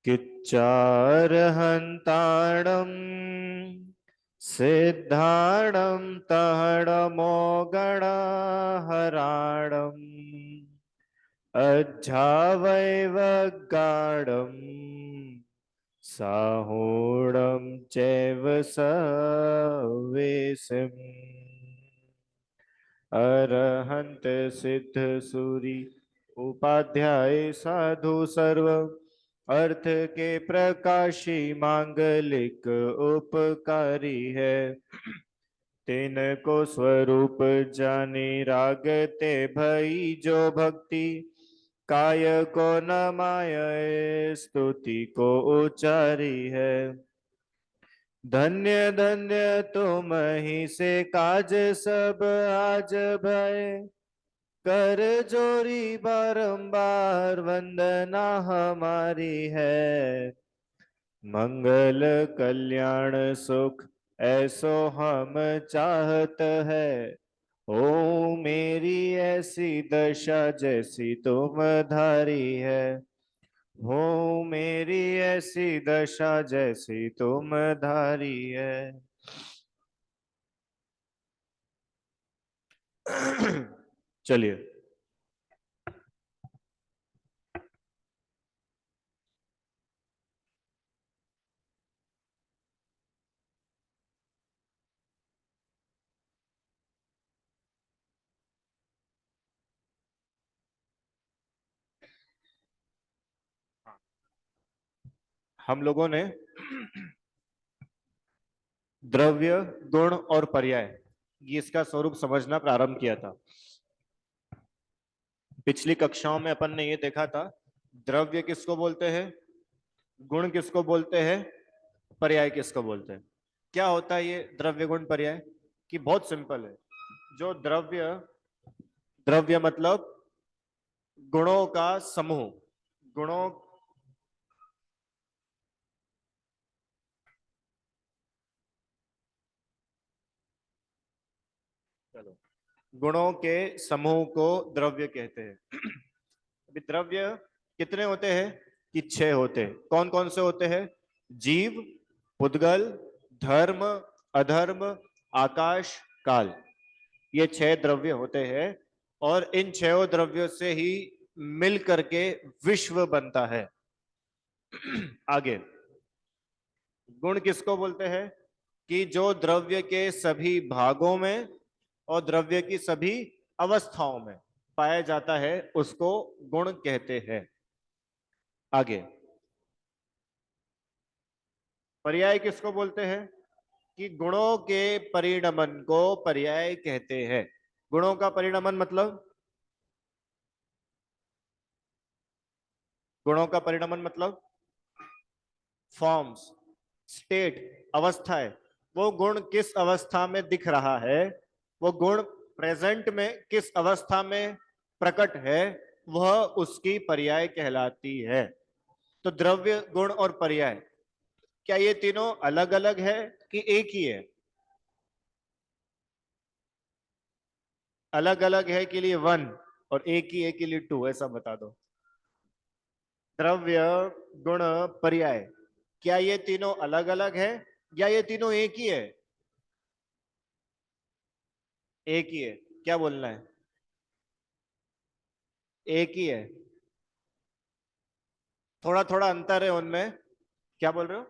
किच्चारहन्ताणं सिद्धाणं तहडमोगणहराणम् अज्झावैव गाढम् साहूढं चैव सवेशम् अरहंत सिद्ध सूरी उपाध्याय साधु सर्व अर्थ के प्रकाशी मांगलिक उपकारी है। तिनको स्वरूप जानी रागते भई जो भक्ति काय को नमाय स्तुति को उचारी है। धन्य धन्य तुम ही से काज सब आज भय कर जोरी बारंबार वंदना हमारी है। मंगल कल्याण सुख ऐसो हम चाहत है। ओ मेरी ऐसी दशा जैसी तुम धारी है। हो मेरी ऐसी दशा जैसी तुम धारी है। चलिए, हम लोगों ने द्रव्य, गुण और पर्याय ये इसका स्वरूप समझना प्रारंभ किया था। पिछली कक्षाओं में अपन ने ये देखा था, द्रव्य किसको बोलते हैं, गुण किसको बोलते हैं, पर्याय किसको बोलते हैं। क्या होता है ये द्रव्य गुण पर्याय? कि बहुत सिंपल है। जो द्रव्य, द्रव्य मतलब गुणों का समूह। गुणों, चलो, गुणों के समूह को द्रव्य कहते हैं। अभी द्रव्य कितने होते हैं? कि 6 होते हैं। कौन कौन से होते हैं? जीव, पुद्गल, धर्म, अधर्म, आकाश, काल। ये 6 द्रव्य होते हैं और इन 6 द्रव्यों से ही मिल करके विश्व बनता है। आगे, गुण किसको बोलते हैं? कि जो द्रव्य के सभी भागों में और द्रव्य की सभी अवस्थाओं में पाया जाता है उसको गुण कहते हैं। आगे, पर्याय किसको बोलते हैं? कि गुणों के परिणमन को पर्याय कहते हैं। गुणों का परिणमन मतलब, गुणों का परिणमन मतलब फॉर्म्स, स्टेट, अवस्थाएं। वो गुण किस अवस्था में दिख रहा है, वो गुण प्रेजेंट में किस अवस्था में प्रकट है, वह उसकी पर्याय कहलाती है। तो द्रव्य, गुण और पर्याय, क्या ये तीनों अलग अलग है कि एक ही है? अलग अलग है के लिए 1 और एक ही है के लिए 2, ऐसा बता दो। द्रव्य, गुण, पर्याय, क्या ये तीनों अलग अलग है या ये तीनों एक ही है? एक ही है। क्या बोलना है? एक ही है। थोड़ा थोड़ा अंतर है उनमें। क्या बोल रहे हो?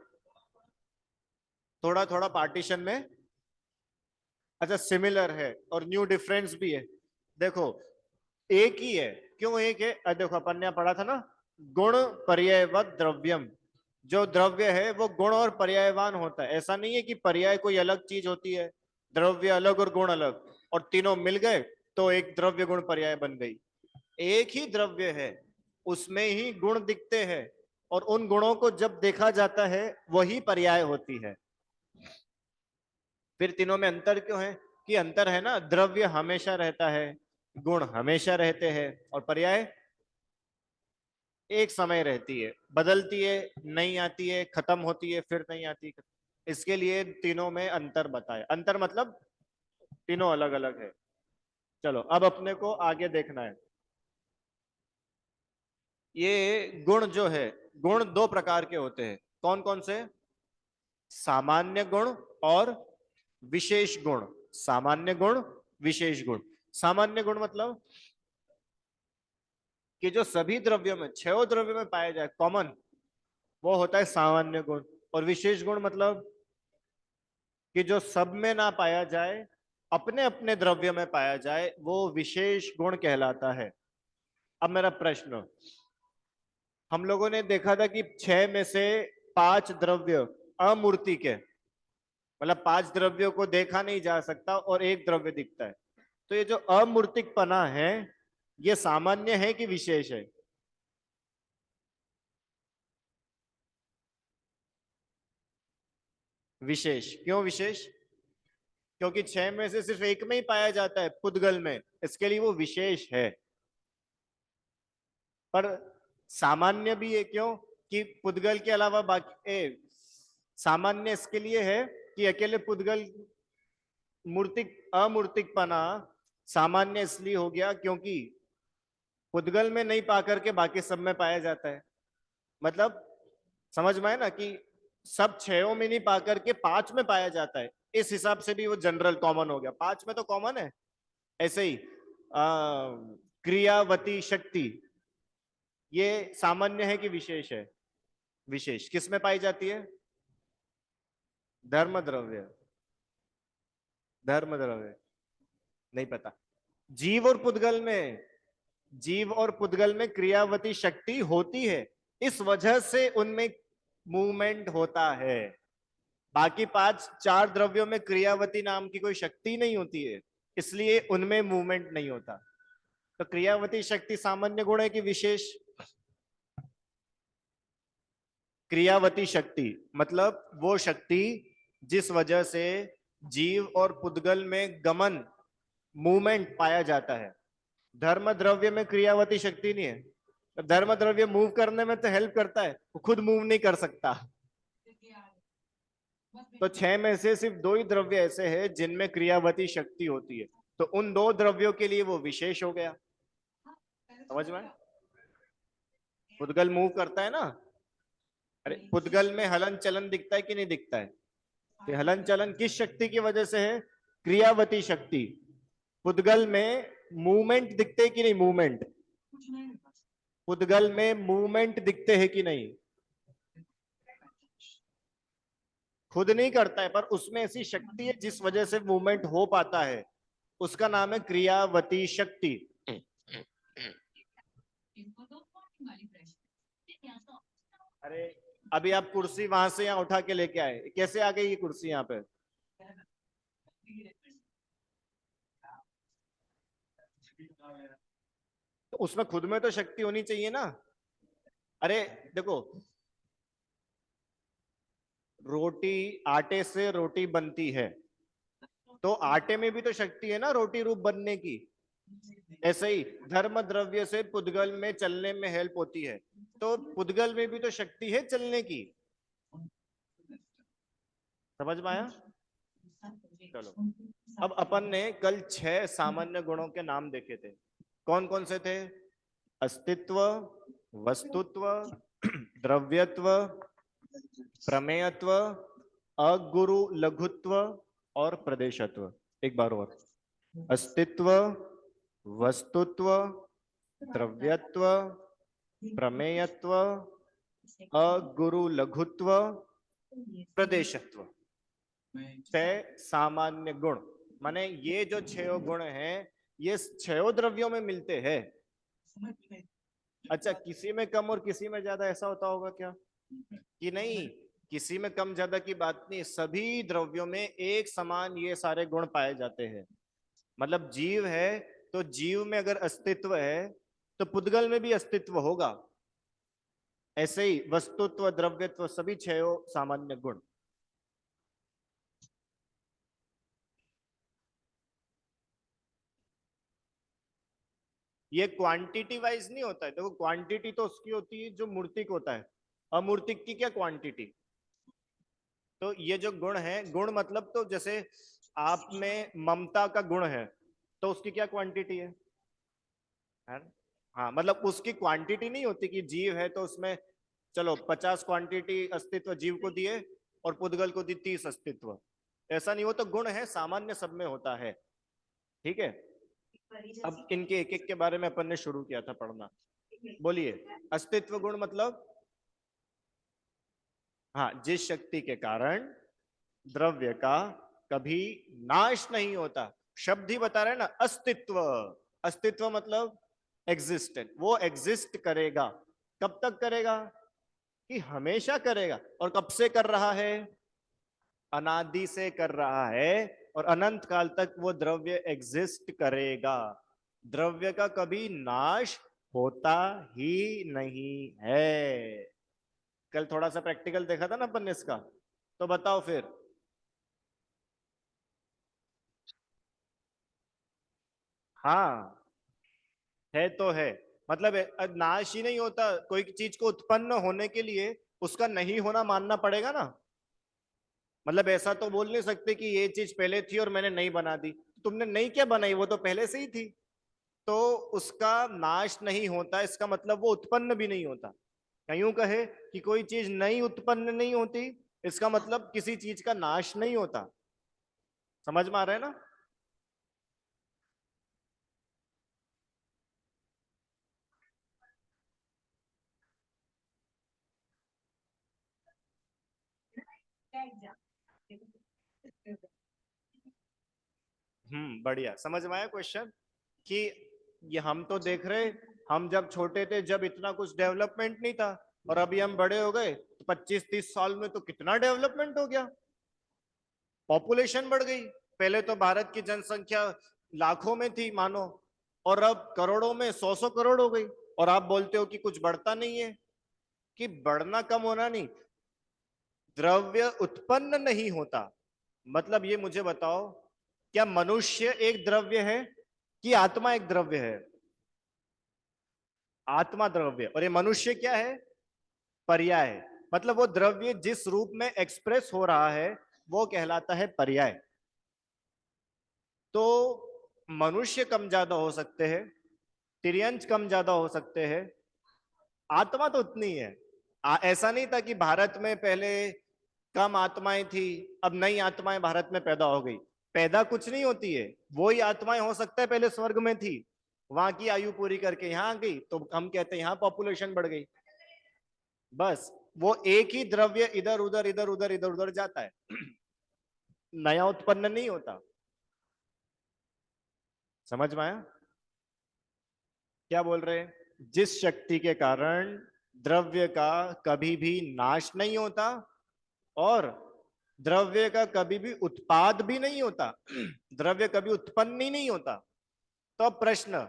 थोड़ा थोड़ा पार्टीशन में। अच्छा, सिमिलर है और न्यू डिफरेंस भी है। देखो, एक ही है। क्यों एक है? देखो, अपन ने पढ़ा था ना, गुण पर्यायवत द्रव्यम। जो द्रव्य है वो गुण और पर्यायवान होता है। ऐसा नहीं है कि पर्याय कोई अलग चीज होती है, द्रव्य अलग और गुण अलग, और तीनों मिल गए तो एक द्रव्य गुण पर्याय बन गई। एक ही द्रव्य है, उसमें ही गुण दिखते हैं और उन गुणों को जब देखा जाता है वही पर्याय होती है। फिर तीनों में अंतर क्यों है? कि अंतर है ना, द्रव्य हमेशा रहता है, गुण हमेशा रहते हैं, और पर्याय एक समय रहती है, बदलती है, नहीं आती है, खत्म होती है, फिर नहीं आती। इसके लिए तीनों में अंतर बताए। अंतर मतलब तीनों अलग अलग है। चलो, अब अपने को आगे देखना है। ये गुण जो है गुण दो प्रकार के होते हैं। कौन कौन से? सामान्य गुण और विशेष गुण। सामान्य गुण, विशेष गुण। सामान्य गुण मतलब कि जो सभी द्रव्यों में, छह द्रव्यों में पाया जाए, कॉमन, वो होता है सामान्य गुण। और विशेष गुण मतलब कि जो सब में ना पाया जाए, अपने अपने द्रव्य में पाया जाए, वो विशेष गुण कहलाता है। अब मेरा प्रश्न, हम लोगों ने देखा था कि छह में से पांच द्रव्य अमूर्तिक है, मतलब पांच द्रव्यों को देखा नहीं जा सकता और एक द्रव्य दिखता है। तो ये जो अमूर्तिकपना है, ये सामान्य है कि विशेष है? विशेष। क्यों विशेष? क्योंकि छह में से सिर्फ एक में ही पाया जाता है, पुद्गल में, इसके लिए वो विशेष है। पर सामान्य भी है, क्यों? कि पुद्गल के अलावा बाकी सामान्य इसके लिए है कि अकेले पुद्गल, मूर्तिक अमूर्तिकपना सामान्य इसलिए हो गया क्योंकि पुद्गल में नहीं पा करके बाकी सब में पाया जाता है। मतलब समझ में है ना कि सब छहों में नहीं पा करके पांच में पाया जाता है, इस हिसाब से भी वो जनरल कॉमन हो गया। पांच में तो कॉमन है। ऐसे ही क्रियावती शक्ति, ये सामान्य है कि विशेष है? विशेष। किस में पाई जाती है? धर्म द्रव्य। धर्म द्रव्य नहीं पता। जीव और पुद्गल में, जीव और पुद्गल में क्रियावती शक्ति होती है, इस वजह से उनमें मूवमेंट होता है। बाकी पांच चार द्रव्यों में क्रियावती नाम की कोई शक्ति नहीं होती है, इसलिए उनमें मूवमेंट नहीं होता। तो क्रियावती शक्ति सामान्य गुण है कि विशेष? क्रियावती शक्ति मतलब वो शक्ति जिस वजह से जीव और पुद्गल में गमन, मूवमेंट पाया जाता है। धर्म द्रव्य में क्रियावती शक्ति नहीं है। धर्म द्रव्य मूव करने में तो हेल्प करता है, वो खुद मूव नहीं कर सकता। तो छह में से सिर्फ दो ही द्रव्य ऐसे हैं जिनमें क्रियावती शक्ति होती है, तो उन दो द्रव्यों के लिए वो विशेष हो गया। समझ में? पुद्गल मूव करता है ना। अरे पुद्गल में हलन चलन दिखता है कि नहीं दिखता है? तो हलन चलन किस शक्ति की वजह से है? क्रियावती शक्ति। पुद्गल में मूवमेंट दिखते कि नहीं? मूवमेंट, पुद्गल में मूवमेंट दिखते हैं कि नहीं? खुद नहीं करता है, पर उसमें ऐसी शक्ति है जिस वजह से मूवमेंट हो पाता है, उसका नाम है क्रियावती शक्ति। अरे अभी आप कुर्सी वहां से यहाँ उठा के लेके आए, कैसे आ गई ये कुर्सी यहाँ पे? तो उसमें खुद में तो शक्ति होनी चाहिए ना। अरे देखो, रोटी, आटे से रोटी बनती है, तो आटे में भी तो शक्ति है ना रोटी रूप बनने की। ऐसे ही धर्म द्रव्य से पुद्गल में चलने में हेल्प होती है, तो पुद्गल में भी तो शक्ति है चलने की। समझ में आया? चलो, अब अपन ने कल छह सामान्य गुणों के नाम देखे थे। कौन कौन से थे? अस्तित्व, वस्तुत्व, द्रव्यत्व, प्रमेयत्व, अगुरु लघुत्व और प्रदेशत्व। एक बार और, अस्तित्व, वस्तुत्व, द्रव्यत्व, प्रमेयत्व, अगुरु लघुत्व, प्रदेशत्व। छह सामान्य गुण। माने ये जो छह गुण हैं, ये छह द्रव्यों में मिलते हैं। अच्छा, किसी में कम और किसी में ज्यादा ऐसा होता होगा क्या? कि नहीं, किसी में कम ज्यादा की बात नहीं, सभी द्रव्यों में एक समान ये सारे गुण पाए जाते हैं। मतलब जीव है तो जीव में अगर अस्तित्व है तो पुद्गल में भी अस्तित्व होगा। ऐसे ही वस्तुत्व, द्रव्यत्व, सभी छह सामान्य गुण। ये क्वांटिटी वाइज नहीं होता है। देखो, क्वांटिटी तो उसकी होती है जो मूर्तिक होता है, अमूर्तिक की क्या क्वांटिटी? तो ये जो गुण है, गुण मतलब तो जैसे आप में ममता का गुण है, तो उसकी क्या क्वांटिटी है ना? हाँ, मतलब उसकी क्वांटिटी नहीं होती कि जीव है तो उसमें चलो 50 क्वांटिटी अस्तित्व जीव को दिए और पुद्गल को दी 30 अस्तित्व, ऐसा नहीं हो तो गुण है, सामान्य सब में होता है। ठीक है, अब इनके एक एक के बारे में अपन ने शुरू किया था पढ़ना। बोलिए, अस्तित्व गुण मतलब, हाँ, जिस शक्ति के कारण द्रव्य का कभी नाश नहीं होता। शब्द ही बता रहे हैं ना, अस्तित्व। अस्तित्व मतलब एग्जिस्टेंट, वो एग्जिस्ट करेगा। कब तक करेगा? कि हमेशा करेगा। और कब से कर रहा है? अनादि से कर रहा है, और अनंत काल तक वो द्रव्य एग्जिस्ट करेगा। द्रव्य का कभी नाश होता ही नहीं है। कल थोड़ा सा प्रैक्टिकल देखा था ना अपन ने इसका, तो बताओ फिर। हाँ, है तो है, मतलब नाश ही नहीं होता। कोई चीज को उत्पन्न होने के लिए उसका नहीं होना मानना पड़ेगा ना। मतलब ऐसा तो बोल नहीं सकते कि ये चीज पहले थी और मैंने नहीं बना दी। तुमने नहीं क्या बनाई, वो तो पहले से ही थी। तो उसका नाश नहीं होता, इसका मतलब वो उत्पन्न भी नहीं होता। या यूं कहे कि कोई चीज नई उत्पन्न नहीं होती, इसका मतलब किसी चीज का नाश नहीं होता। समझ में आ रहा है ना? बढ़िया समझ में आया क्वेश्चन। कि ये हम तो देख रहे, हम जब छोटे थे जब इतना कुछ डेवलपमेंट नहीं था, और अभी हम बड़े हो गए तो 25-30 साल में तो कितना डेवलपमेंट हो गया। पॉपुलेशन बढ़ गई। पहले तो भारत की जनसंख्या लाखों में थी मानो, और अब करोड़ों में, 100 करोड़ हो गई। और आप बोलते हो कि कुछ बढ़ता नहीं है। कि बढ़ना कम होना नहीं, द्रव्य उत्पन्न नहीं होता। मतलब ये मुझे बताओ, क्या मनुष्य एक द्रव्य है कि आत्मा एक द्रव्य है? आत्मा द्रव्य, और ये मनुष्य क्या है? पर्याय है। मतलब वो द्रव्य जिस रूप में एक्सप्रेस हो रहा है वो कहलाता है पर्याय। तो मनुष्य कम ज्यादा हो सकते हैं, तिर्यंच कम ज्यादा हो सकते हैं, आत्मा तो उतनी है। ऐसा नहीं था कि भारत में पहले कम आत्माएं थी, अब नई आत्माएं भारत में पैदा हो गई। पैदा कुछ नहीं होती है, वही आत्माएं हो सकता है पहले स्वर्ग में थी, वहां की आयु पूरी करके यहाँ आ गई, तो हम कहते हैं यहाँ पॉपुलेशन बढ़ गई। बस, वो एक ही द्रव्य इधर उधर इधर उधर इधर उधर जाता है, नया उत्पन्न नहीं होता। समझ में आया? क्या बोल रहे हैं? जिस शक्ति के कारण द्रव्य का कभी भी नाश नहीं होता, और द्रव्य का कभी भी उत्पाद भी नहीं होता, द्रव्य कभी उत्पन्न ही नहीं होता। तो अब प्रश्न,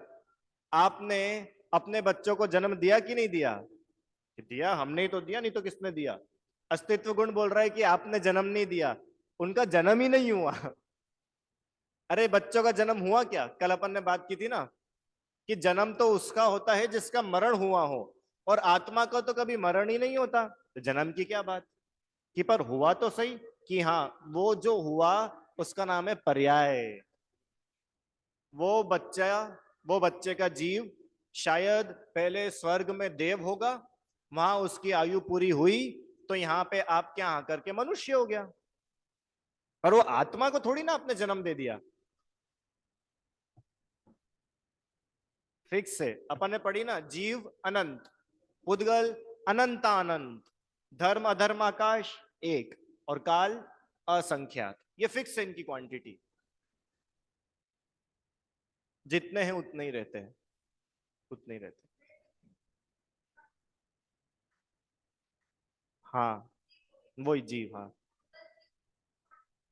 आपने अपने बच्चों को जन्म दिया कि नहीं दिया? दिया, हमने ही तो दिया, नहीं तो किसने दिया? अस्तित्व गुण बोल रहा है कि आपने जन्म नहीं दिया, उनका जन्म ही नहीं हुआ। अरे बच्चों का जन्म हुआ क्या? कल अपन ने बात की थी ना, कि जन्म तो उसका होता है जिसका मरण हुआ हो, और आत्मा का तो कभी मरण ही नहीं होता, तो जन्म की क्या बात? कि पर हुआ तो सही, कि हाँ, वो जो हुआ उसका नाम है पर्याय। वो बच्चा, वो बच्चे का जीव शायद पहले स्वर्ग में देव होगा, वहां उसकी आयु पूरी हुई, तो यहाँ पे आप क्या आकर के मनुष्य हो गया। पर वो आत्मा को थोड़ी ना आपने जन्म दे दिया। फिक्स है, अपन ने पढ़ी ना, जीव अनंत, उद्गल अनंतानंत, धर्म अधर्म आकाश एक, और काल असंख्यात। ये फिक्स है इनकी क्वांटिटी, जितने हैं उतने ही रहते हैं, उतने ही रहते हैं। हाँ, वही जीव, हाँ।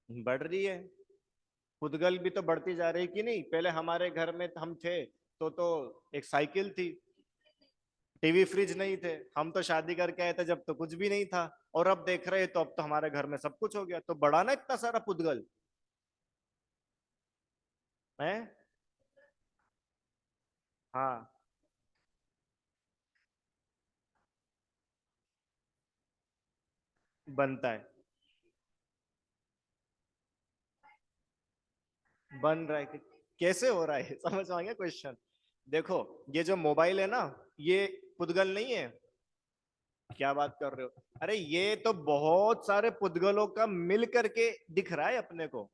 बढ़ रही है, उद्गल भी तो बढ़ती जा रही कि नहीं। पहले हमारे घर में हम थे तो एक साइकिल थी, टीवी फ्रिज नहीं थे, हम तो शादी करके आए थे जब तो कुछ भी नहीं था, और अब देख रहे हैं तो अब तो हमारे घर में सब कुछ हो गया। तो बढ़ा ना इतना सारा पुद्गल है। हाँ, बनता है, बन रहा है कि कैसे हो रहा है? समझ में आ गया क्वेश्चन? देखो, ये जो मोबाइल है ना, ये पुद्गल नहीं है। क्या बात कर रहे हो? अरे ये तो बहुत सारे पुद्गलों का मिल करके दिख रहा है अपने को।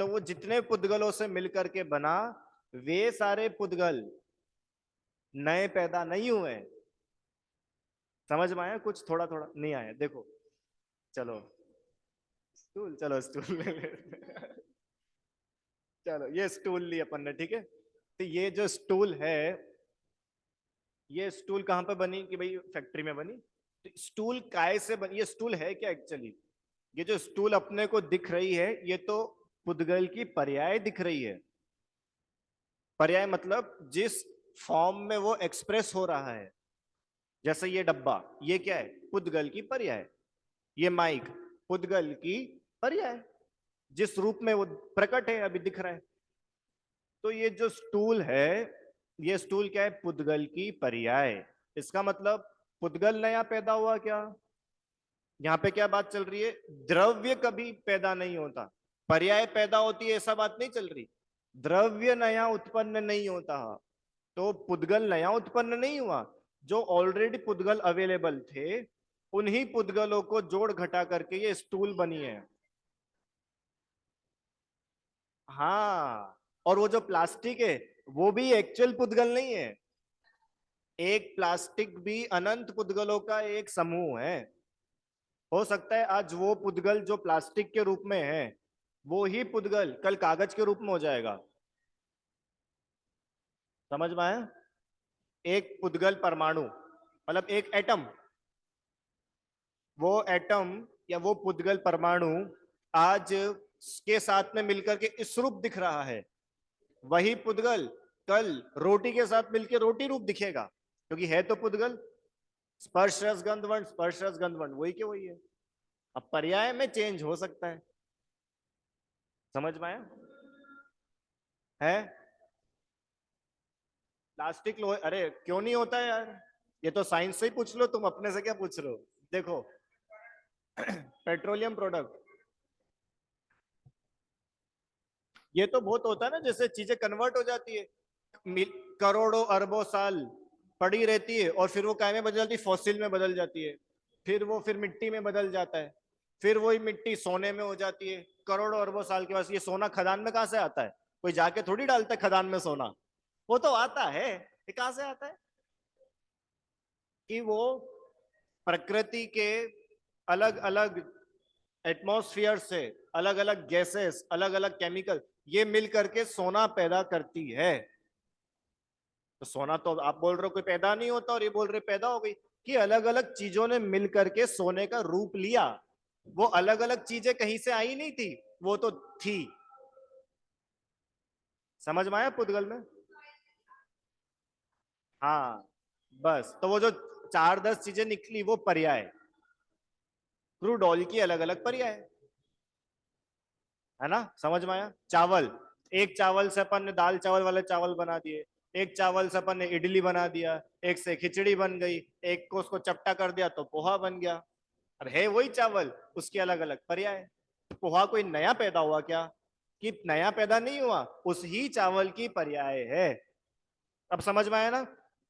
तो वो जितने पुद्गलों से मिल करके बना, वे सारे पुद्गल नए पैदा नहीं हुए। समझ में आया? कुछ थोड़ा थोड़ा नहीं आया? देखो, चलो स्टूल, चलो स्टूल ले लेते। चलो ये स्टूल ली अपन ने, ठीक है। तो ये जो स्टूल है, ये स्टूल कहाँ पे बनी कि भाई फैक्ट्री में बनी? तो स्टूल काय से बनी? ये स्टूल है क्या एक्चुअली? ये जो स्टूल अपने को दिख रही है, ये तो पुद्गल की पर्याय दिख रही है। पर्याय मतलब जिस फॉर्म में वो एक्सप्रेस हो रहा है। जैसे ये डब्बा, ये क्या है? पुद्गल की पर्याय। ये माइक, पुद्गल की पर्याय। जिस रूप में वो प्रकट है, अभी दिख रहा है। तो ये जो स्टूल है, ये स्टूल क्या है? पुद्गल की पर्याय। इसका मतलब पुद्गल नया पैदा हुआ क्या? यहाँ पे क्या बात चल रही है? द्रव्य कभी पैदा नहीं होता, पर्याय पैदा होती है, ऐसा बात नहीं चल रही। द्रव्य नया उत्पन्न नहीं होता। तो पुद्गल नया उत्पन्न नहीं हुआ। जो ऑलरेडी पुद्गल अवेलेबल थे, उन्हीं पुद्गलों को जोड़ घटा करके ये स्टूल बनी है। हाँ, और वो जो प्लास्टिक है, वो भी एक्चुअल पुद्गल नहीं है। एक प्लास्टिक भी अनंत पुद्गलों का एक समूह है। हो सकता है आज वो पुद्गल जो प्लास्टिक के रूप में है, वो ही पुद्गल कल कागज के रूप में हो जाएगा। समझ में आया? एक पुद्गल परमाणु मतलब एक एटम, वो एटम या वो पुद्गल परमाणु आज के साथ में मिलकर के इस रूप दिख रहा है। वही पुद्गल कल रोटी के साथ मिलकर रोटी रूप दिखेगा, क्योंकि है तो पुद्गल। स्पर्श रस गंध वर्ण, स्पर्श रस गंध वर्ण वही के वही है। अब पर्याय में चेंज हो सकता है। समझ में आया? है? प्लास्टिक लोहे, अरे क्यों नहीं होता है यार? ये तो साइंस से ही पूछ लो, तुम अपने से क्या पूछ रहे हो? देखो, पेट्रोलियम प्रोडक्ट, ये तो बहुत होता है ना, जैसे चीजें कन्वर्ट हो जाती है। करोड़ों अरबों साल पड़ी रहती है और फिर वो काय में बदल जाती है? फॉसिल में बदल जाती है। फिर वो फिर मिट्टी में बदल जाता है। फिर वही मिट्टी सोने में हो जाती है करोड़ों अरबों साल के बाद। ये सोना खदान में कहां से आता है? कोई जाके थोड़ी डालता है खदान में सोना। वो तो आता है, ये कहां से आता है? कि वो प्रकृति के अलग अलग एटमॉस्फेयर से अलग अलग गैसेस, अलग अलग केमिकल, ये मिल करके सोना पैदा करती है। तो सोना तो आप बोल रहे हो कोई पैदा नहीं होता, और ये बोल रहे पैदा हो गई। कि अलग अलग चीजों ने मिल करके सोने का रूप लिया। वो अलग अलग चीजें कहीं से आई नहीं थी, वो तो थी। समझ में आया पुद्गल में? हाँ, बस तो वो जो 4-10 चीजें निकली, वो पर्याय। क्रूड ऑयल की अलग अलग पर्याय, है ना? समझ में आया? चावल, एक चावल से अपन ने दाल चावल वाले चावल बना दिए। एक चावल से अपन ने इडली बना दिया। एक से खिचड़ी बन गई। एक को उसको चपटा कर दिया तो पोहा बन गया। और है वही चावल, उसके अलग अलग पर्याय। तो पोहा कोई नया पैदा हुआ क्या? कि नया पैदा नहीं हुआ, उस ही चावल की पर्याय है। अब समझ में आया ना?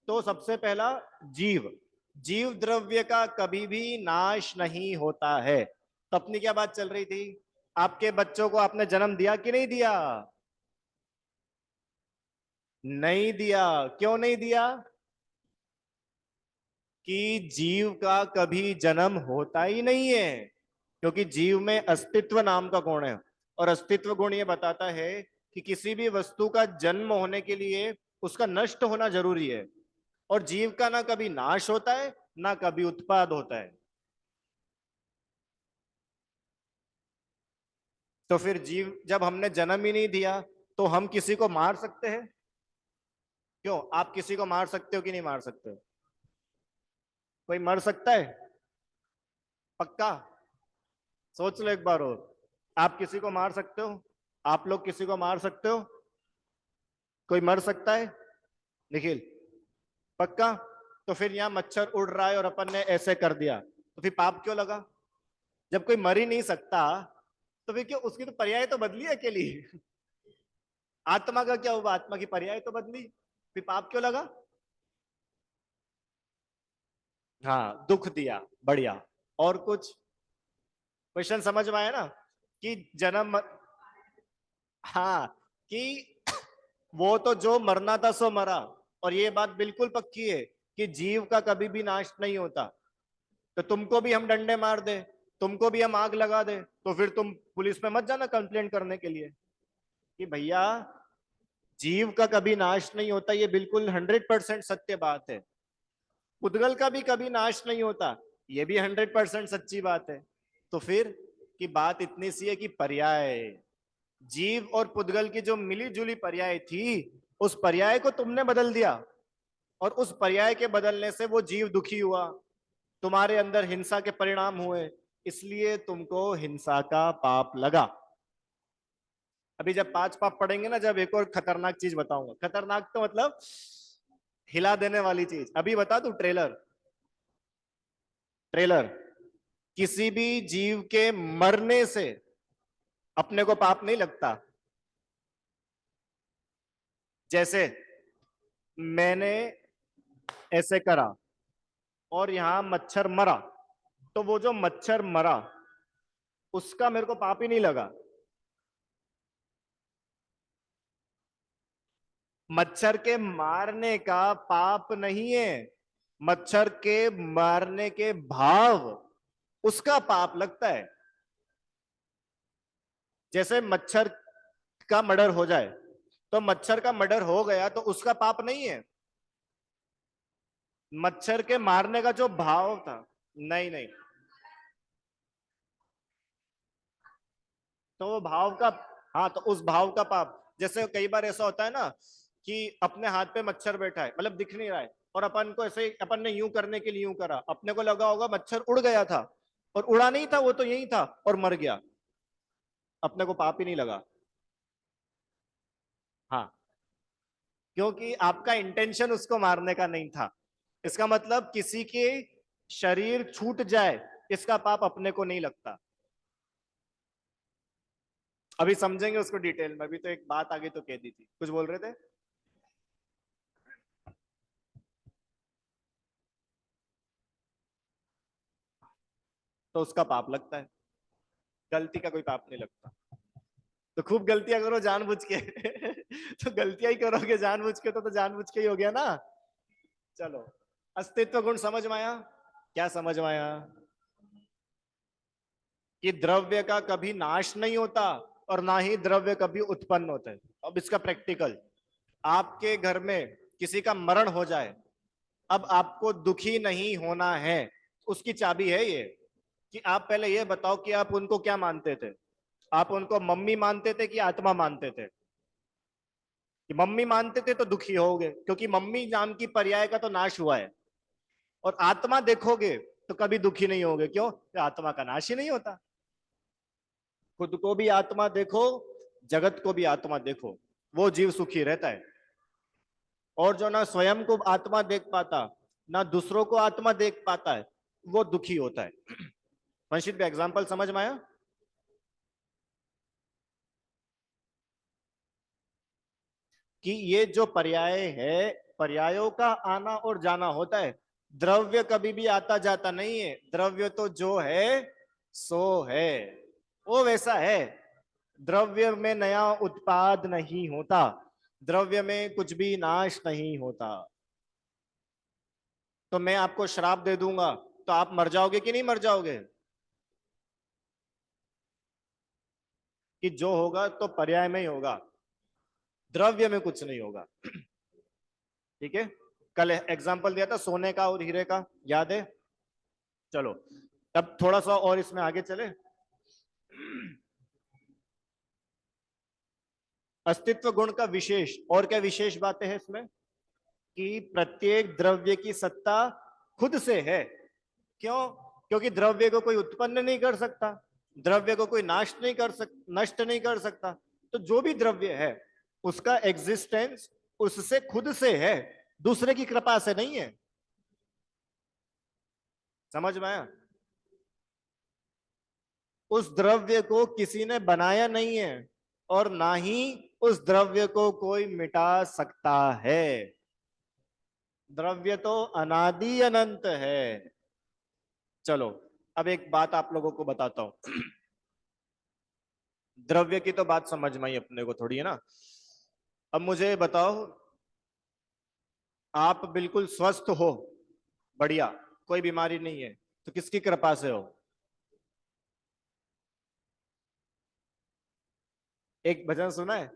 तो सबसे पहला, जीव, जीव द्रव्य का कभी भी नाश नहीं होता है। तो अपनी क्या बात चल रही थी? आपके बच्चों को आपने जन्म दिया कि नहीं दिया? नहीं दिया। क्यों नहीं दिया? कि जीव का कभी जन्म होता ही नहीं है। क्योंकि जीव में अस्तित्व नाम का गुण है। और अस्तित्व गुण ये बताता है कि किसी भी वस्तु का जन्म होने के लिए उसका नष्ट होना जरूरी है। और जीव का ना कभी नाश होता है, ना कभी उत्पाद होता है। तो फिर जीव, जब हमने जन्म ही नहीं दिया, तो हम किसी को मार सकते हैं? क्यों, आप किसी को मार सकते हो कि नहीं मार सकते हो? कोई मर सकता है? पक्का? सोच लो एक बार और। आप किसी को मार सकते हो? आप लोग किसी को मार सकते हो? कोई मर सकता है? निखिल, पक्का? तो फिर यहाँ मच्छर उड़ रहा है और अपन ने ऐसे कर दिया, तो फिर पाप क्यों लगा? जब कोई मर ही नहीं सकता, तो फिर क्यों? उसकी तो पर्याय तो बदली अकेली। आत्मा का क्या हुआ? आत्मा की पर्याय तो बदली, फिर पाप क्यों लगा? हाँ, दुख दिया, बढ़िया। और कुछ क्वेश्चन समझ में आया ना? कि जन्म, हाँ, कि वो तो जो मरना था सो मरा। और ये बात बिल्कुल पक्की है कि जीव का कभी भी नाश नहीं होता। तो तुमको भी हम डंडे मार दे, तुमको भी हम आग लगा दे, तो फिर तुम पुलिस में मत जाना कंप्लेंट करने के लिए कि भैया जीव का कभी नाश नहीं होता। ये बिल्कुल 100% सत्य बात है। पुद्गल का भी कभी नाश नहीं होता, ये भी 100% सच्ची बात है। तो फिर की बात इतनी सी है कि पर्याय, जीव और पुद्गल की जो मिली जुली पर्याय थी, उस पर्याय को तुमने बदल दिया। और उस पर्याय के बदलने से वो जीव दुखी हुआ, तुम्हारे अंदर हिंसा के परिणाम हुए, इसलिए तुमको हिंसा का पाप लगा। अभी जब 5 पाप पढ़ेंगे ना, जब एक और खतरनाक चीज बताऊंगा। खतरनाक तो मतलब हिला देने वाली चीज। अभी बता दूं, ट्रेलर, ट्रेलर, किसी भी जीव के मरने से अपने को पाप नहीं लगता। जैसे मैंने ऐसे करा और यहां मच्छर मरा, तो वो जो मच्छर मरा उसका मेरे को पाप ही नहीं लगा। मच्छर के मारने का पाप नहीं है, मच्छर के मारने के भाव, उसका पाप लगता है। जैसे मच्छर का मर्डर हो जाए, तो मच्छर का मर्डर हो गया तो उसका पाप नहीं है, मच्छर के मारने का जो भाव था। नहीं नहीं, तो वो भाव का, हाँ, तो उस भाव का पाप। जैसे कई बार ऐसा होता है ना कि अपने हाथ पे मच्छर बैठा है, मतलब दिख नहीं रहा है, और अपन को ऐसे अपन ने यूं करने के लिए यूं करा, अपने को लगा होगा मच्छर उड़ गया था, और उड़ा नहीं था, वो तो यही था और मर गया, अपने को पाप ही नहीं लगा। हाँ, क्योंकि आपका इंटेंशन उसको मारने का नहीं था। इसका मतलब किसी के शरीर छूट जाए, इसका पाप अपने को नहीं लगता। अभी समझेंगे उसको डिटेल में, अभी तो एक बात आगे तो कह दी थी, कुछ बोल रहे थे। तो उसका पाप लगता है, गलती का कोई पाप नहीं लगता। तो खूब गलतियां करो जानबूझ के तो गलतियां ही करोगे जानबूझ के, तो जानबूझ के ही हो गया ना। चलो, अस्तित्व गुण समझ में आया? क्या समझ में आया? कि द्रव्य का कभी नाश नहीं होता और ना ही द्रव्य कभी उत्पन्न होता है। अब इसका प्रैक्टिकल, आपके घर में किसी का मरण हो जाए, अब आपको दुखी नहीं होना है, उसकी चाबी है ये, कि आप पहले ये बताओ कि आप उनको क्या मानते थे। आप उनको मम्मी मानते थे कि आत्मा मानते थे? कि मम्मी मानते थे तो दुखी होगे, क्योंकि मम्मी नाम की पर्याय का तो नाश हुआ है। और आत्मा देखोगे तो कभी दुखी नहीं होगे, क्यों? आत्मा का नाश ही नहीं होता। खुद को भी आत्मा देखो, जगत को भी आत्मा देखो, वो जीव सुखी रहता है। और जो ना स्वयं को आत्मा देख पाता, ना दूसरों को आत्मा देख पाता है, वो दुखी होता है। वंशित भी एग्जाम्पल समझ में आया? कि ये जो पर्याय है, पर्यायों का आना और जाना होता है। द्रव्य कभी भी आता जाता नहीं है, द्रव्य तो जो है सो है, वो वैसा है। द्रव्य में नया उत्पाद नहीं होता, द्रव्य में कुछ भी नाश नहीं होता। तो मैं आपको श्राप दे दूंगा तो आप मर जाओगे कि नहीं मर जाओगे? कि जो होगा तो पर्याय में ही होगा, द्रव्य में कुछ नहीं होगा। ठीक है? कल एग्जांपल दिया था सोने का और हीरे का, याद है? चलो, अब थोड़ा सा और इसमें आगे चले। अस्तित्व गुण का विशेष और क्या विशेष बातें हैं इसमें? कि प्रत्येक द्रव्य की सत्ता खुद से है। क्यों? क्योंकि द्रव्य को कोई उत्पन्न नहीं कर सकता, द्रव्य को कोई नाश नहीं कर सक नष्ट नहीं कर सकता। तो जो भी द्रव्य है उसका एग्जिस्टेंस उससे खुद से है, दूसरे की कृपा से नहीं है। समझ में आया? उस द्रव्य को किसी ने बनाया नहीं है, और ना ही उस द्रव्य को कोई मिटा सकता है। द्रव्य तो अनादि अनंत है। चलो अब एक बात आप लोगों को बताता हूं। द्रव्य की तो बात समझ में आई अपने को थोड़ी, है ना। अब मुझे बताओ, आप बिल्कुल स्वस्थ हो, बढ़िया, कोई बीमारी नहीं है, तो किसकी कृपा से हो? एक भजन सुना है,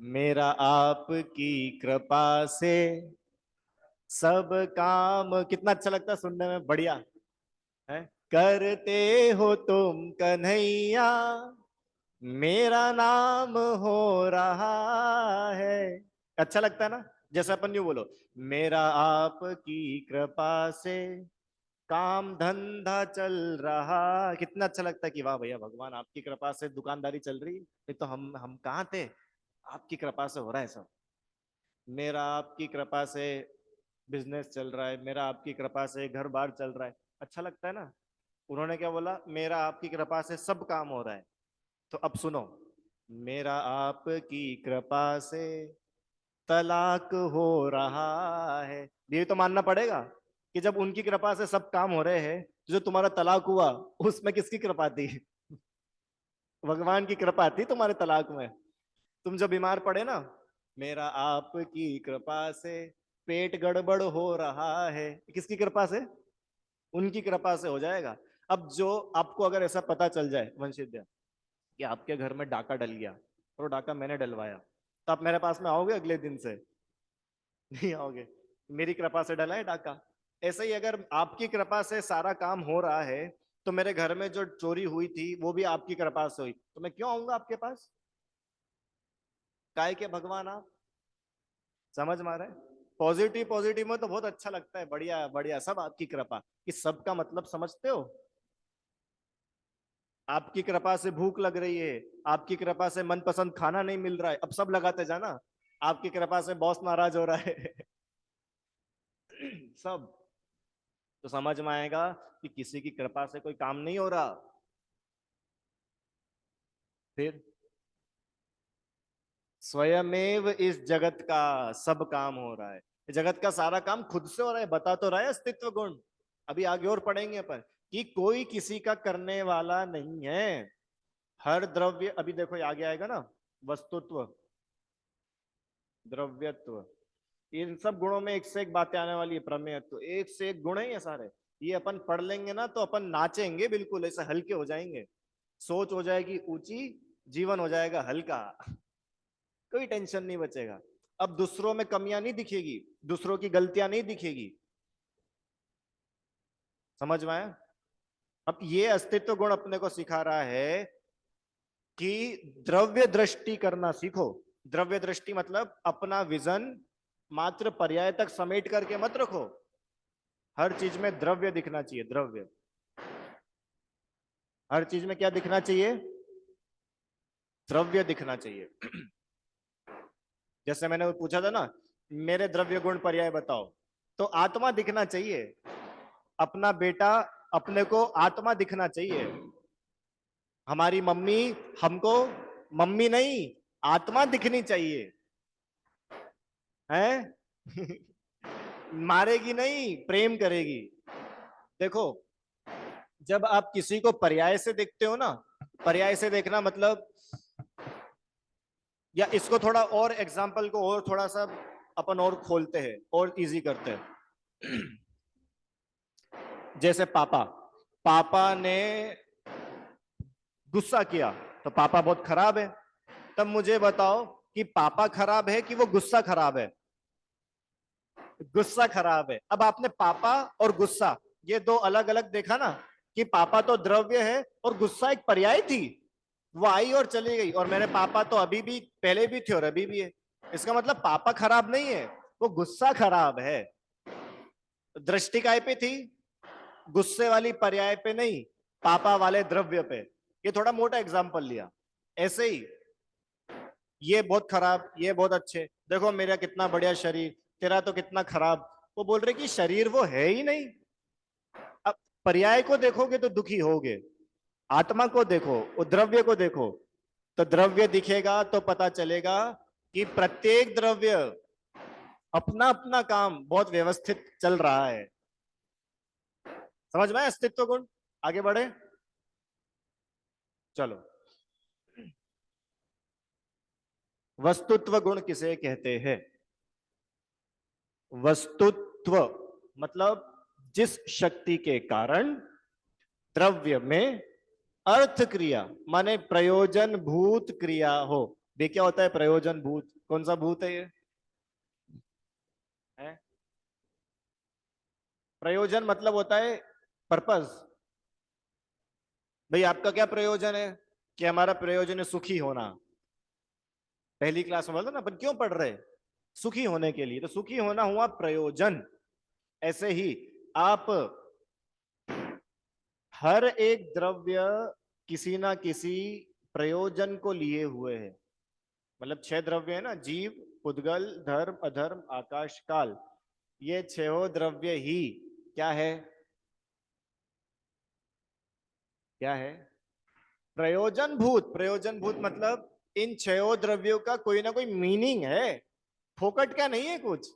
मेरा आपकी कृपा से सब काम, कितना अच्छा लगता है सुनने में, बढ़िया है। करते हो तुम कन्हैया, मेरा नाम हो रहा है। अच्छा लगता है ना। जैसे अपन यूं बोलो, मेरा आपकी कृपा से काम धंधा चल रहा, कितना अच्छा लगता है कि वाह भैया भगवान आपकी कृपा से दुकानदारी चल रही। नहीं तो हम कहाँ थे, आपकी कृपा से हो रहा है सब। मेरा आपकी कृपा से बिजनेस चल रहा है, मेरा आपकी कृपा से घर बार चल रहा है। अच्छा लगता है ना। उन्होंने क्या बोला, मेरा आपकी कृपा से सब काम हो रहा है। तो अब सुनो, मेरा आपकी कृपा से तलाक हो रहा है। ये तो मानना पड़ेगा कि जब उनकी कृपा से सब काम हो रहे हैं, तो जो तुम्हारा तलाक हुआ उसमें किसकी कृपा थी? भगवान की कृपा थी तुम्हारे तलाक में। तुम जब बीमार पड़े ना, मेरा आपकी कृपा से पेट गड़बड़ हो रहा है, किसकी कृपा से? उनकी कृपा से हो जाएगा। अब जो आपको अगर ऐसा पता चल जाए वंशिध्या कि आपके घर में डाका डल गया और वो डाका मैंने डलवाया, तो आप मेरे पास में आओगे अगले दिन से? नहीं आओगे। मेरी कृपा से डला है डाका। ऐसे ही अगर आपकी कृपा से सारा काम हो रहा है, तो मेरे घर में जो चोरी हुई थी वो भी आपकी कृपा से हुई, तो मैं क्यों आऊंगा आपके पास? काय के भगवान आप। समझ में आ रहा है? पॉजिटिव पॉजिटिव में तो बहुत अच्छा लगता है, बढ़िया बढ़िया, सब आपकी कृपा। इस सब का मतलब समझते हो? आपकी कृपा से भूख लग रही है, आपकी कृपा से मनपसंद खाना नहीं मिल रहा है, अब सब लगाते जाना। आपकी कृपा से बॉस नाराज हो रहा है। सब। तो समझ में आएगा कि किसी की कृपा से कोई काम नहीं हो रहा। फिर स्वयमेव इस जगत का सब काम हो रहा है। जगत का सारा काम खुद से हो रहा है, बता तो रहा है अस्तित्व गुण। अभी आगे और पढ़ेंगे अपन कि कोई किसी का करने वाला नहीं है। हर द्रव्य, अभी देखो ये आगे आएगा ना, वस्तुत्व, द्रव्यत्व, इन सब गुणों में एक से एक बातें आने वाली है। प्रमेयत्व, एक से एक गुण है ये सारे। ये अपन पढ़ लेंगे ना तो अपन नाचेंगे, बिल्कुल ऐसे हल्के हो जाएंगे। सोच हो जाएगी ऊंची, जीवन हो जाएगा हल्का, कोई टेंशन नहीं बचेगा। अब दूसरों में कमियां नहीं दिखेगी, दूसरों की गलतियां नहीं दिखेगी। समझ में आया? अब ये अस्तित्व गुण अपने को सिखा रहा है कि द्रव्य दृष्टि करना सीखो। द्रव्य दृष्टि मतलब अपना विजन मात्र पर्याय तक समेट करके मत रखो। हर चीज में द्रव्य दिखना चाहिए, द्रव्य। हर चीज में क्या दिखना चाहिए? द्रव्य दिखना चाहिए। जैसे मैंने पूछा था ना, मेरे द्रव्य गुण पर्याय बताओ, तो आत्मा दिखना चाहिए। अपना बेटा अपने को आत्मा दिखना चाहिए। हमारी मम्मी हमको मम्मी नहीं, आत्मा दिखनी चाहिए, है। मारेगी नहीं, प्रेम करेगी। देखो, जब आप किसी को पर्याय से देखते हो ना, पर्याय से देखना मतलब, या इसको थोड़ा और एग्जाम्पल को और थोड़ा सा अपन और खोलते हैं और इजी करते हैं। जैसे पापा, पापा ने गुस्सा किया, तो पापा बहुत खराब है। तब मुझे बताओ कि पापा खराब है कि वो गुस्सा खराब है? गुस्सा खराब है। अब आपने पापा और गुस्सा ये दो अलग अलग देखा ना, कि पापा तो द्रव्य है और गुस्सा एक पर्याय थी। वो आई और चली गई, और मेरे पापा तो अभी भी, पहले भी थे और अभी भी है। इसका मतलब पापा खराब नहीं है, वो गुस्सा खराब है। दृष्टि काय पे थी? गुस्से वाली पर्याय पे नहीं, पापा वाले द्रव्य पे। ये थोड़ा मोटा एग्जाम्पल लिया। ऐसे ही ये बहुत खराब, ये बहुत अच्छे, देखो मेरा कितना बढ़िया शरीर, तेरा तो कितना खराब। वो बोल रहे कि शरीर वो है ही नहीं। अब पर्याय को देखोगे तो दुखी होगे, आत्मा को देखो, वो द्रव्य को देखो, तो द्रव्य दिखेगा तो पता चलेगा कि प्रत्येक द्रव्य अपना अपना काम बहुत व्यवस्थित चल रहा है। समझ में आया अस्तित्व गुण? आगे बढ़े, चलो। वस्तुत्व गुण किसे कहते हैं? वस्तुत्व मतलब जिस शक्ति के कारण द्रव्य में अर्थ क्रिया माने प्रयोजन भूत क्रिया हो। ये क्या होता है प्रयोजन भूत? कौन सा भूत है ये? है? प्रयोजन मतलब होता है पर्पस। भाई आपका क्या प्रयोजन है? कि हमारा प्रयोजन है सुखी होना। पहली क्लास में बोलते ना अपन क्यों पढ़ रहे? सुखी होने के लिए। तो सुखी होना हुआ प्रयोजन। ऐसे ही आप हर एक द्रव्य किसी ना किसी प्रयोजन को लिए हुए है। मतलब 6 द्रव्य है ना, जीव, पुद्गल, धर्म, अधर्म, आकाश, काल। ये 6 द्रव्य ही क्या है? क्या है? प्रयोजन भूत। प्रयोजन भूत मतलब इन 6 द्रव्यों का कोई ना कोई मीनिंग है, फोकट क्या नहीं है कुछ।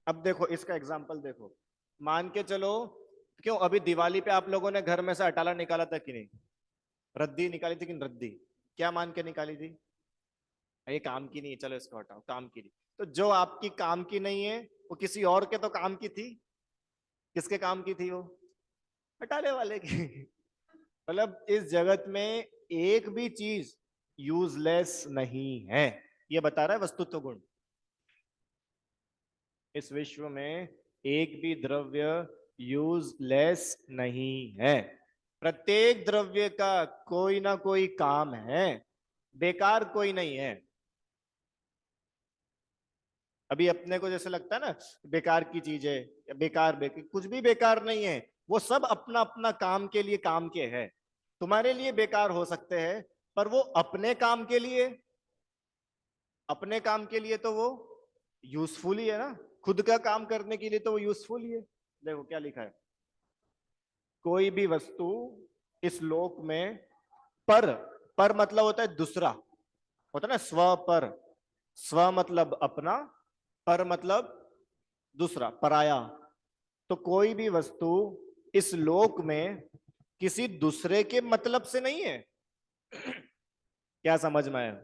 अब देखो इसका एग्जाम्पल देखो। मान के चलो, क्यों अभी दिवाली पे आप लोगों ने घर में से अटाला निकाला था कि नहीं? रद्दी निकाली थी कि नहीं? रद्दी क्या मान के निकाली थी? ये काम की नहीं है, चलो इसको हटाओ, काम की नहीं। तो जो आपकी काम की नहीं है वो किसी और के तो काम की थी। किसके काम की थी वो? हटाने वाले की। मतलब इस जगत में एक भी चीज यूजलेस नहीं है। ये बता रहा है वस्तुत्व गुण। इस विश्व में एक भी द्रव्य यूजलेस नहीं है। प्रत्येक द्रव्य का कोई ना कोई काम है, बेकार कोई नहीं है। अभी अपने को जैसे लगता है ना बेकार की चीज है या कुछ भी बेकार नहीं है। वो सब अपना अपना काम के लिए काम के है। तुम्हारे लिए बेकार हो सकते हैं, पर वो अपने काम के लिए, अपने काम के लिए तो वो यूजफुल ही है ना। खुद का काम करने के लिए तो वो यूजफुल ही है। देखो क्या लिखा है। कोई भी वस्तु इस लोक में पर, पर मतलब होता है दूसरा, होता है ना स्व पर। स्व मतलब अपना, पर मतलब दूसरा, पराया। तो कोई भी वस्तु इस लोक में किसी दूसरे के मतलब से नहीं है। क्या समझ में आया?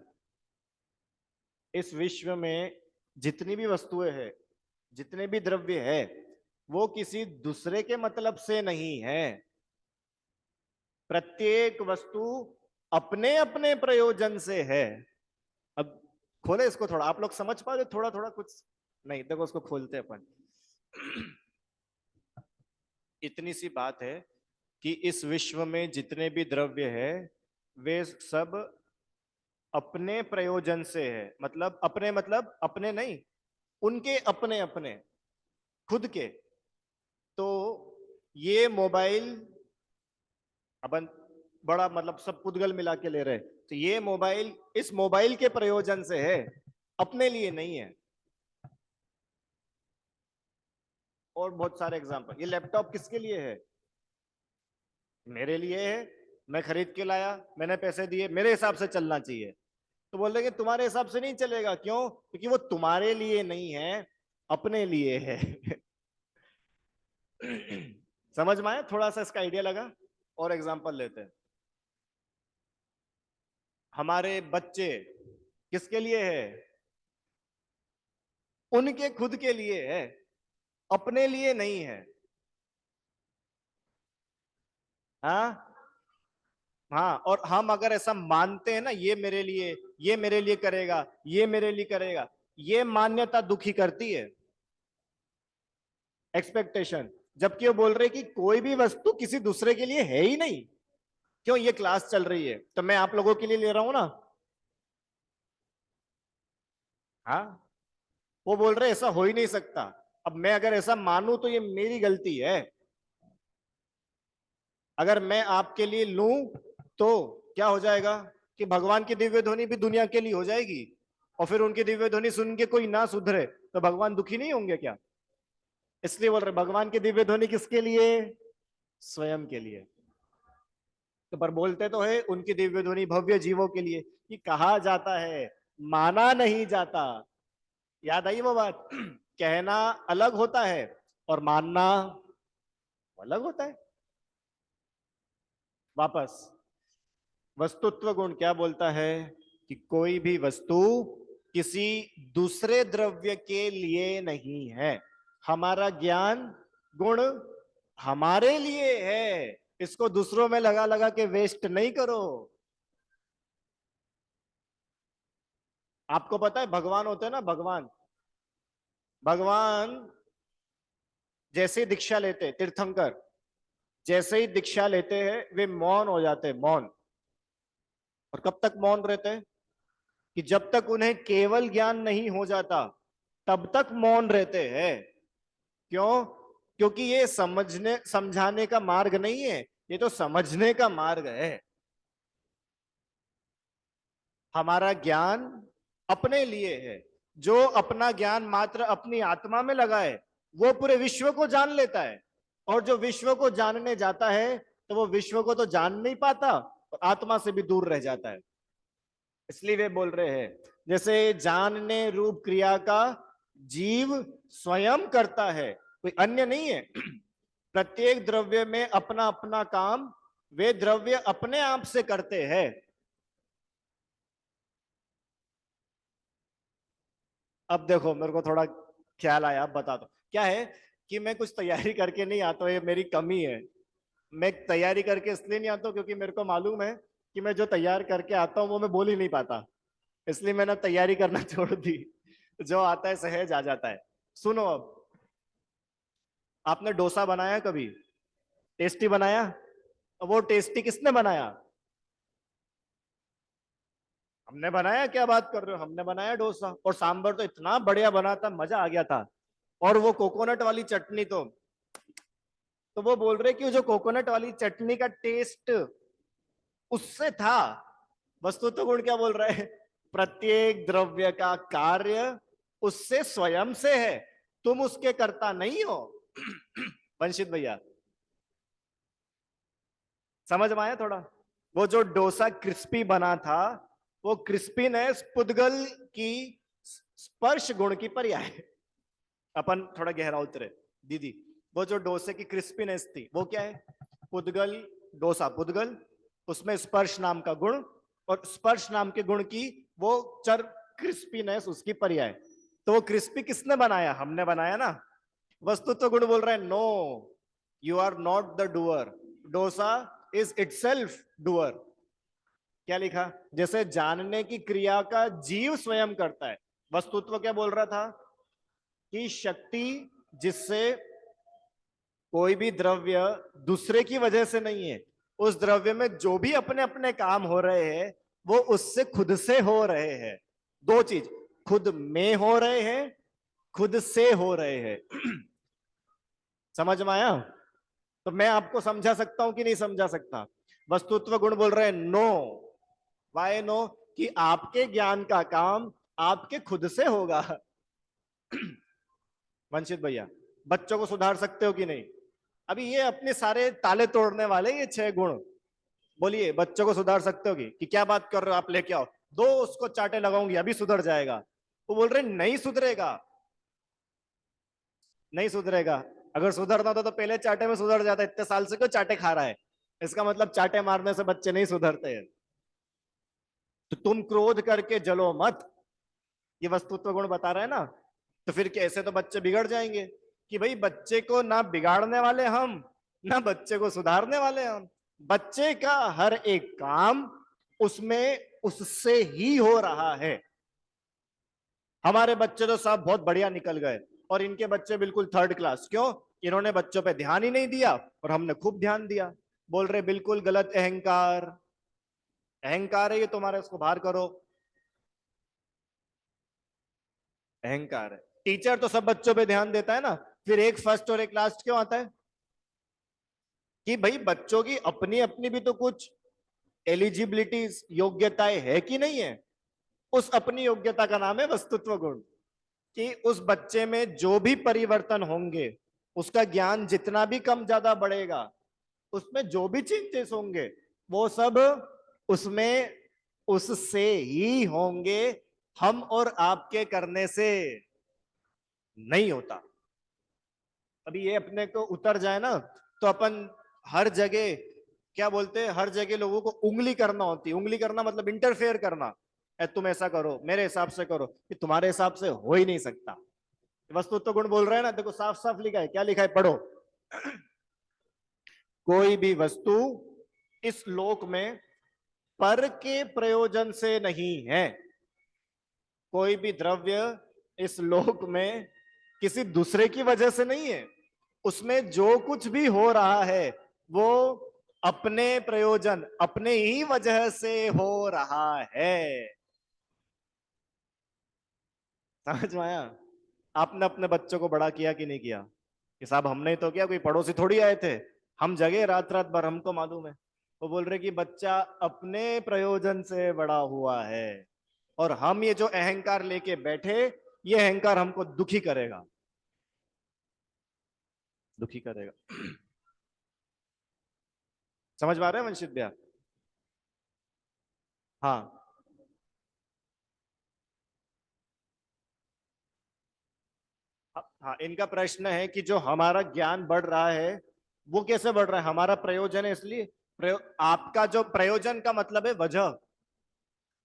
इस विश्व में जितनी भी वस्तुएं हैं, जितने भी द्रव्य है, वो किसी दूसरे के मतलब से नहीं है। प्रत्येक वस्तु अपने अपने प्रयोजन से है। अब खोले इसको थोड़ा, आप लोग समझ पाओगे थोड़ा थोड़ा कुछ? नहीं देखो उसको खोलते अपन। इतनी सी बात है कि इस विश्व में जितने भी द्रव्य है वे सब अपने प्रयोजन से है। मतलब अपने, मतलब अपने नहीं, उनके अपने अपने खुद के। तो ये मोबाइल अपन बड़ा मतलब सब पुद्गल मिला के ले रहे, तो ये मोबाइल इस मोबाइल के प्रयोजन से है, अपने लिए नहीं है। और बहुत सारे एग्जांपल। ये लैपटॉप किसके लिए है? मेरे लिए है। मैं खरीद के लाया, मैंने पैसे दिए, मेरे हिसाब से चलना चाहिए। तो बोल रहे कि तुम्हारे हिसाब से नहीं चलेगा, क्यों? क्योंकि वो तुम्हारे लिए नहीं है, अपने लिए है। समझ में आया? थोड़ा सा इसका आइडिया लगा। और एग्जांपल लेते हैं। हमारे बच्चे किसके लिए है? उनके खुद के लिए है, अपने लिए नहीं है। हाँ। हाँ, और हम अगर ऐसा मानते हैं ना, ये मेरे लिए, ये मेरे लिए करेगा, ये मेरे लिए करेगा, ये मान्यता दुखी करती है, एक्सपेक्टेशन। जबकि वो बोल रहे कि कोई भी वस्तु किसी दूसरे के लिए है ही नहीं। क्यों? ये क्लास चल रही है तो मैं आप लोगों के लिए ले रहा हूं ना। हाँ, वो बोल रहे ऐसा हो ही नहीं सकता। अब मैं अगर ऐसा मानूं तो ये मेरी गलती है। अगर मैं आपके लिए लूं तो क्या हो जाएगा कि भगवान की दिव्य ध्वनि भी दुनिया के लिए हो जाएगी, और फिर उनकी दिव्य ध्वनि सुन के कोई ना सुधरे तो भगवान दुखी नहीं होंगे क्या? इसलिए बोल रहे भगवान की दिव्य ध्वनि किसके लिए? स्वयं के लिए। तो पर बोलते तो है उनकी दिव्य ध्वनि भव्य जीवों के लिए। ये कहा जाता है, माना नहीं जाता। याद आई वो बात? कहना अलग होता है और मानना अलग होता है। वापस, वस्तुत्व गुण क्या बोलता है कि कोई भी वस्तु किसी दूसरे द्रव्य के लिए नहीं है। हमारा ज्ञान गुण हमारे लिए है, इसको दूसरों में लगा लगा के वेस्ट नहीं करो। आपको पता है भगवान होते हैं ना, भगवान, भगवान जैसे ही दीक्षा लेते, तीर्थंकर जैसे ही दीक्षा लेते हैं वे मौन हो जाते हैं, मौन। और कब तक मौन रहते हैं? कि जब तक उन्हें केवल ज्ञान नहीं हो जाता तब तक मौन रहते हैं। क्यों? क्योंकि ये समझने समझाने का मार्ग नहीं है, ये तो समझने का मार्ग है। हमारा ज्ञान अपने लिए है। जो अपना ज्ञान मात्र अपनी आत्मा में लगाए वो पूरे विश्व को जान लेता है, और जो विश्व को जानने जाता है तो वो विश्व को तो जान नहीं पाता और आत्मा से भी दूर रह जाता है। इसलिए वे बोल रहे हैं जैसे जानने रूप क्रिया का जीव स्वयं करता है, कोई अन्य नहीं है। प्रत्येक द्रव्य में अपना अपना काम वे द्रव्य अपने आप से करते हैं। अब देखो मेरे को थोड़ा ख्याल आया, अब बता दो क्या है कि मैं कुछ तैयारी करके नहीं आता हूं, ये मेरी कमी है। मैं तैयारी करके इसलिए नहीं आता हूं क्योंकि मेरे को मालूम है कि मैं जो तैयार करके आता हूं वो मैं बोल ही नहीं पाता, इसलिए मैंने तैयारी करना छोड़ दी। जो आता है सहज आ जाता है। सुनो, अब आपने डोसा बनाया कभी? टेस्टी बनाया? अब वो टेस्टी किसने बनाया? हमने बनाया। क्या बात कर रहे हो, हमने बनाया डोसा, और सांभर तो इतना बढ़िया बना था, मजा आ गया था। और वो कोकोनट वाली चटनी तो वो बोल रहे कि जो कोकोनट वाली चटनी का टेस्ट उससे था। वस्तु तो गुण क्या बोल रहा है? प्रत्येक द्रव्य का कार्य उससे स्वयं से है, तुम उसके कर्ता नहीं हो। वंशित भैया, समझ में आया थोड़ा? वो जो डोसा क्रिस्पी बना था, वो क्रिस्पीनेस पुद्गल की स्पर्श गुण की पर्याय। अपन थोड़ा गहरा उतरे दीदी। वो जो डोसे की क्रिस्पीनेस थी वो क्या है? पुद्गल, डोसा पुद्गल, उसमें स्पर्श नाम का गुण, और स्पर्श नाम के गुण की वो चर क्रिस्पीनेस उसकी पर्याय। तो वो क्रिस्पी किसने बनाया? हमने बनाया ना। वस्तुत्व गुण बोल रहा है no, you are not the doer, डोसा इज इटसेल्फ डूअर। क्या लिखा? जैसे जानने की क्रिया का जीव स्वयं करता है, वस्तुत्व क्या बोल रहा था कि शक्ति जिससे कोई भी द्रव्य दूसरे की वजह से नहीं है, उस द्रव्य में जो भी अपने अपने काम हो रहे हैं वो उससे खुद से हो रहे हैं। दो चीज, खुद में हो रहे हैं, खुद से हो रहे हैं। समझ में आया? तो मैं आपको समझा सकता हूं कि नहीं समझा सकता? वस्तुत्व गुण बोल रहे हैं नो। Why no? कि आपके ज्ञान का काम आपके खुद से होगा। वंशित भैया, बच्चों को सुधार सकते हो कि नहीं? अभी ये अपने सारे ताले तोड़ने वाले ये 6 गुण, बोलिए बच्चों को सुधार सकते हो कि क्या बात कर रहे हो? आप लेके आओ, दो उसको चाटे लगाऊंगी अभी सुधर जाएगा। वो बोल रहे नहीं सुधरेगा, नहीं सुधरेगा। अगर सुधरना होता तो पहले चाटे में सुधर जाता, इतने साल से क्यों चाटे खा रहा है? इसका मतलब चाटे मारने से बच्चे नहीं सुधरते हैं। तो तुम क्रोध करके जलो मत, ये वस्तुत्व गुण बता रहे हैं ना। तो फिर कैसे? तो बच्चे बिगड़ जाएंगे कि भाई बच्चे को ना बिगाड़ने वाले हम, ना बच्चे को सुधारने वाले हम। बच्चे का हर एक काम उसमें उससे ही हो रहा है। हमारे बच्चे तो सब बहुत बढ़िया निकल गए, और इनके बच्चे बिल्कुल थर्ड क्लास। क्यों? इन्होंने बच्चों पे ध्यान ही नहीं दिया और हमने खूब ध्यान दिया। बोल रहे बिल्कुल गलत, अहंकार, अहंकार है ये तुम्हारा, इसको बाहर करो। अहंकार है। टीचर तो सब बच्चों पे ध्यान देता है ना, फिर एक फर्स्ट और एक लास्ट क्यों आता है? कि भाई बच्चों की अपनी अपनी भी तो कुछ एलिजिबिलिटीज, योग्यताएं है कि नहीं है? उस अपनी योग्यता का नाम है वस्तुत्व गुण। कि उस बच्चे में जो भी परिवर्तन होंगे, उसका ज्ञान जितना भी कम ज्यादा बढ़ेगा, उसमें जो भी चेंजेस होंगे वो सब उसमें उससे ही होंगे, हम और आपके करने से। नहीं होता। अभी ये अपने को उतर जाए ना, तो अपन हर जगह क्या बोलते हैं, हर जगह लोगों को उंगली करना होती है। उंगली करना मतलब इंटरफेयर करना। तुम ऐसा करो, मेरे हिसाब से करो, कि तुम्हारे हिसाब से हो ही नहीं सकता। वस्तुत्व गुण बोल रहे हैं ना, देखो साफ साफ लिखा है, क्या लिखा है पढ़ो। कोई भी वस्तु इस लोक में पर के प्रयोजन से नहीं है। कोई भी द्रव्य इस लोक में किसी दूसरे की वजह से नहीं है। उसमें जो कुछ भी हो रहा है वो अपने प्रयोजन, अपने ही वजह से हो रहा है। समझ में आया? आपने अपने बच्चों को बड़ा किया कि नहीं किया? कि साहब हमने तो किया, कोई पड़ोसी थोड़ी आए थे। हम जगे रात रात भर, हमको मालूम है। वो बोल रहे कि बच्चा अपने प्रयोजन से बड़ा हुआ है, और हम ये जो अहंकार लेके बैठे, ये अहंकार हमको दुखी करेगा, दुखी करेगा। समझ में आ रहे हैं वंशित भैया? हाँ। हाँ, इनका प्रश्न है कि जो हमारा ज्ञान बढ़ रहा है वो कैसे बढ़ रहा है? हमारा प्रयोजन है इसलिए। आपका जो प्रयोजन का मतलब है वजह,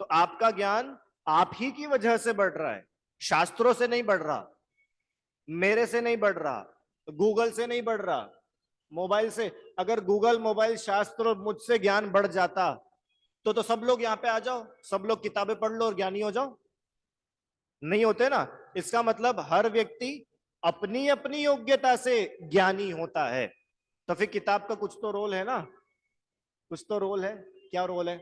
तो आपका ज्ञान आप ही की वजह से बढ़ रहा है, शास्त्रों से नहीं बढ़ रहा, मेरे से नहीं बढ़ रहा, गूगल से नहीं बढ़ रहा, मोबाइल से। अगर गूगल, मोबाइल, शास्त्र और मुझसे ज्ञान बढ़ जाता तो सब लोग यहाँ पे आ जाओ, सब लोग किताबें पढ़ लो और ज्ञानी हो जाओ। नहीं होते ना। इसका मतलब हर व्यक्ति अपनी अपनी योग्यता से ज्ञानी होता है। तो फिर किताब का कुछ तो रोल है ना, कुछ तो रोल है। क्या रोल है?